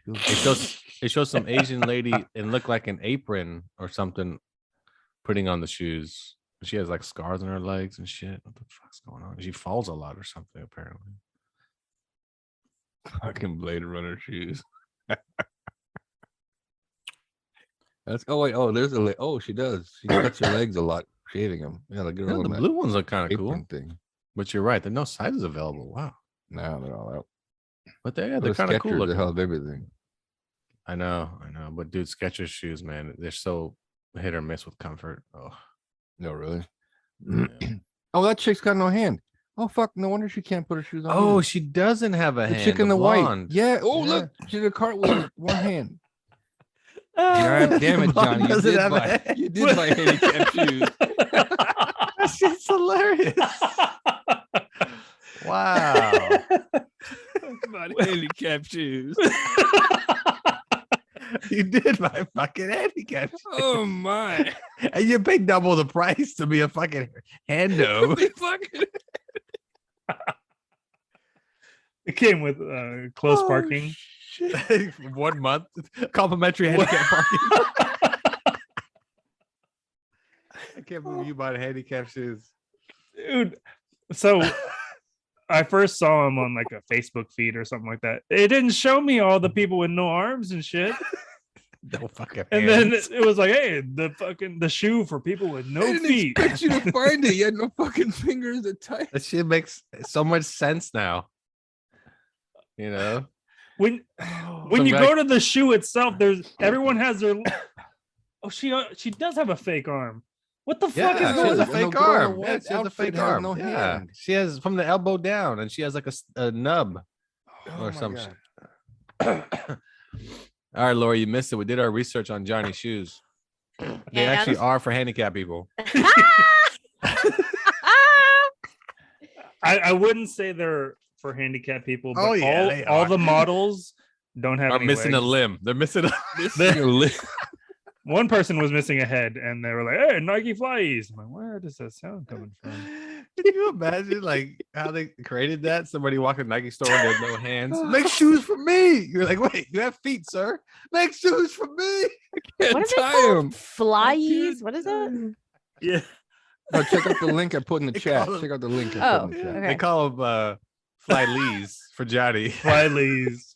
You feel it shows some Asian lady and look like an apron or something putting on the shoes. She has like scars on her legs and shit. What the fuck's going on? She falls a lot or something, apparently. fucking Blade Runner shoes. That's there's a she does. She cuts her legs a lot, shaving them. Yeah, like Yeah, the blue ones are kind of cool. thing. But you're right. There's no sizes available. Wow. Now they're all out. But they're Those kind of cool Skechers, looking. they have everything. I know. But dude, Skechers shoes, man, they're so hit or miss with comfort. Oh, No, really. Oh, that chick's got no hand. Oh fuck! No wonder she can't put her shoes on. oh, either. she doesn't have a the hand. chick in the blonde. white. Yeah. Oh, Yeah. look, she did a cartwheel with one hand. God damn it, Blonde Johnny! doesn't have a hand. You did buy handicap shoes. That shit's hilarious. Wow. Handicap shoes. You did buy fucking handicap shoes. Oh my! And you paid double the price to be a fucking hando. It came with close parking. 1 month complimentary handicap parking. I can't believe you bought handicap shoes. Dude. So I first saw him on like a Facebook feed or something like that. It didn't show me all the people with no arms and shit. No fucking And then it was like, hey, the shoe for people with no I didn't feet. expect you to find it. You had no fucking fingers to type. that shit makes so much sense now. You know? When Some you guy- go to the shoe itself, everyone has their she does have a fake arm. What the fuck Yeah, is she going has a on? No fake girl in a arm. white Yeah, she has a outfit fake has arm. no Yeah. hand. She has from the elbow down, and she has like a nub Oh or my some God. shit. All right, Laura, you missed it. We did our research on Johnny's shoes. They actually are for handicapped people. I wouldn't say they're for handicapped people, but Oh, yeah, they all are. the models don't have Are any missing a legs. limb. They're missing a One person was missing a head, and they were like, "Hey, Nike Flies." I'm like, where does that sound coming from? Can you imagine like how they created that? Somebody walked in a Nike store and they had no hands. Make shoes for me. You're like, wait, you have feet, sir. Make shoes for me. What are they tie called? 'em. Flies? What is that? Yeah, No, check out the link I put in the They chat. call 'em- Check out the link I Oh, put in the chat. okay. They call them fly lees for Johnny. Flies.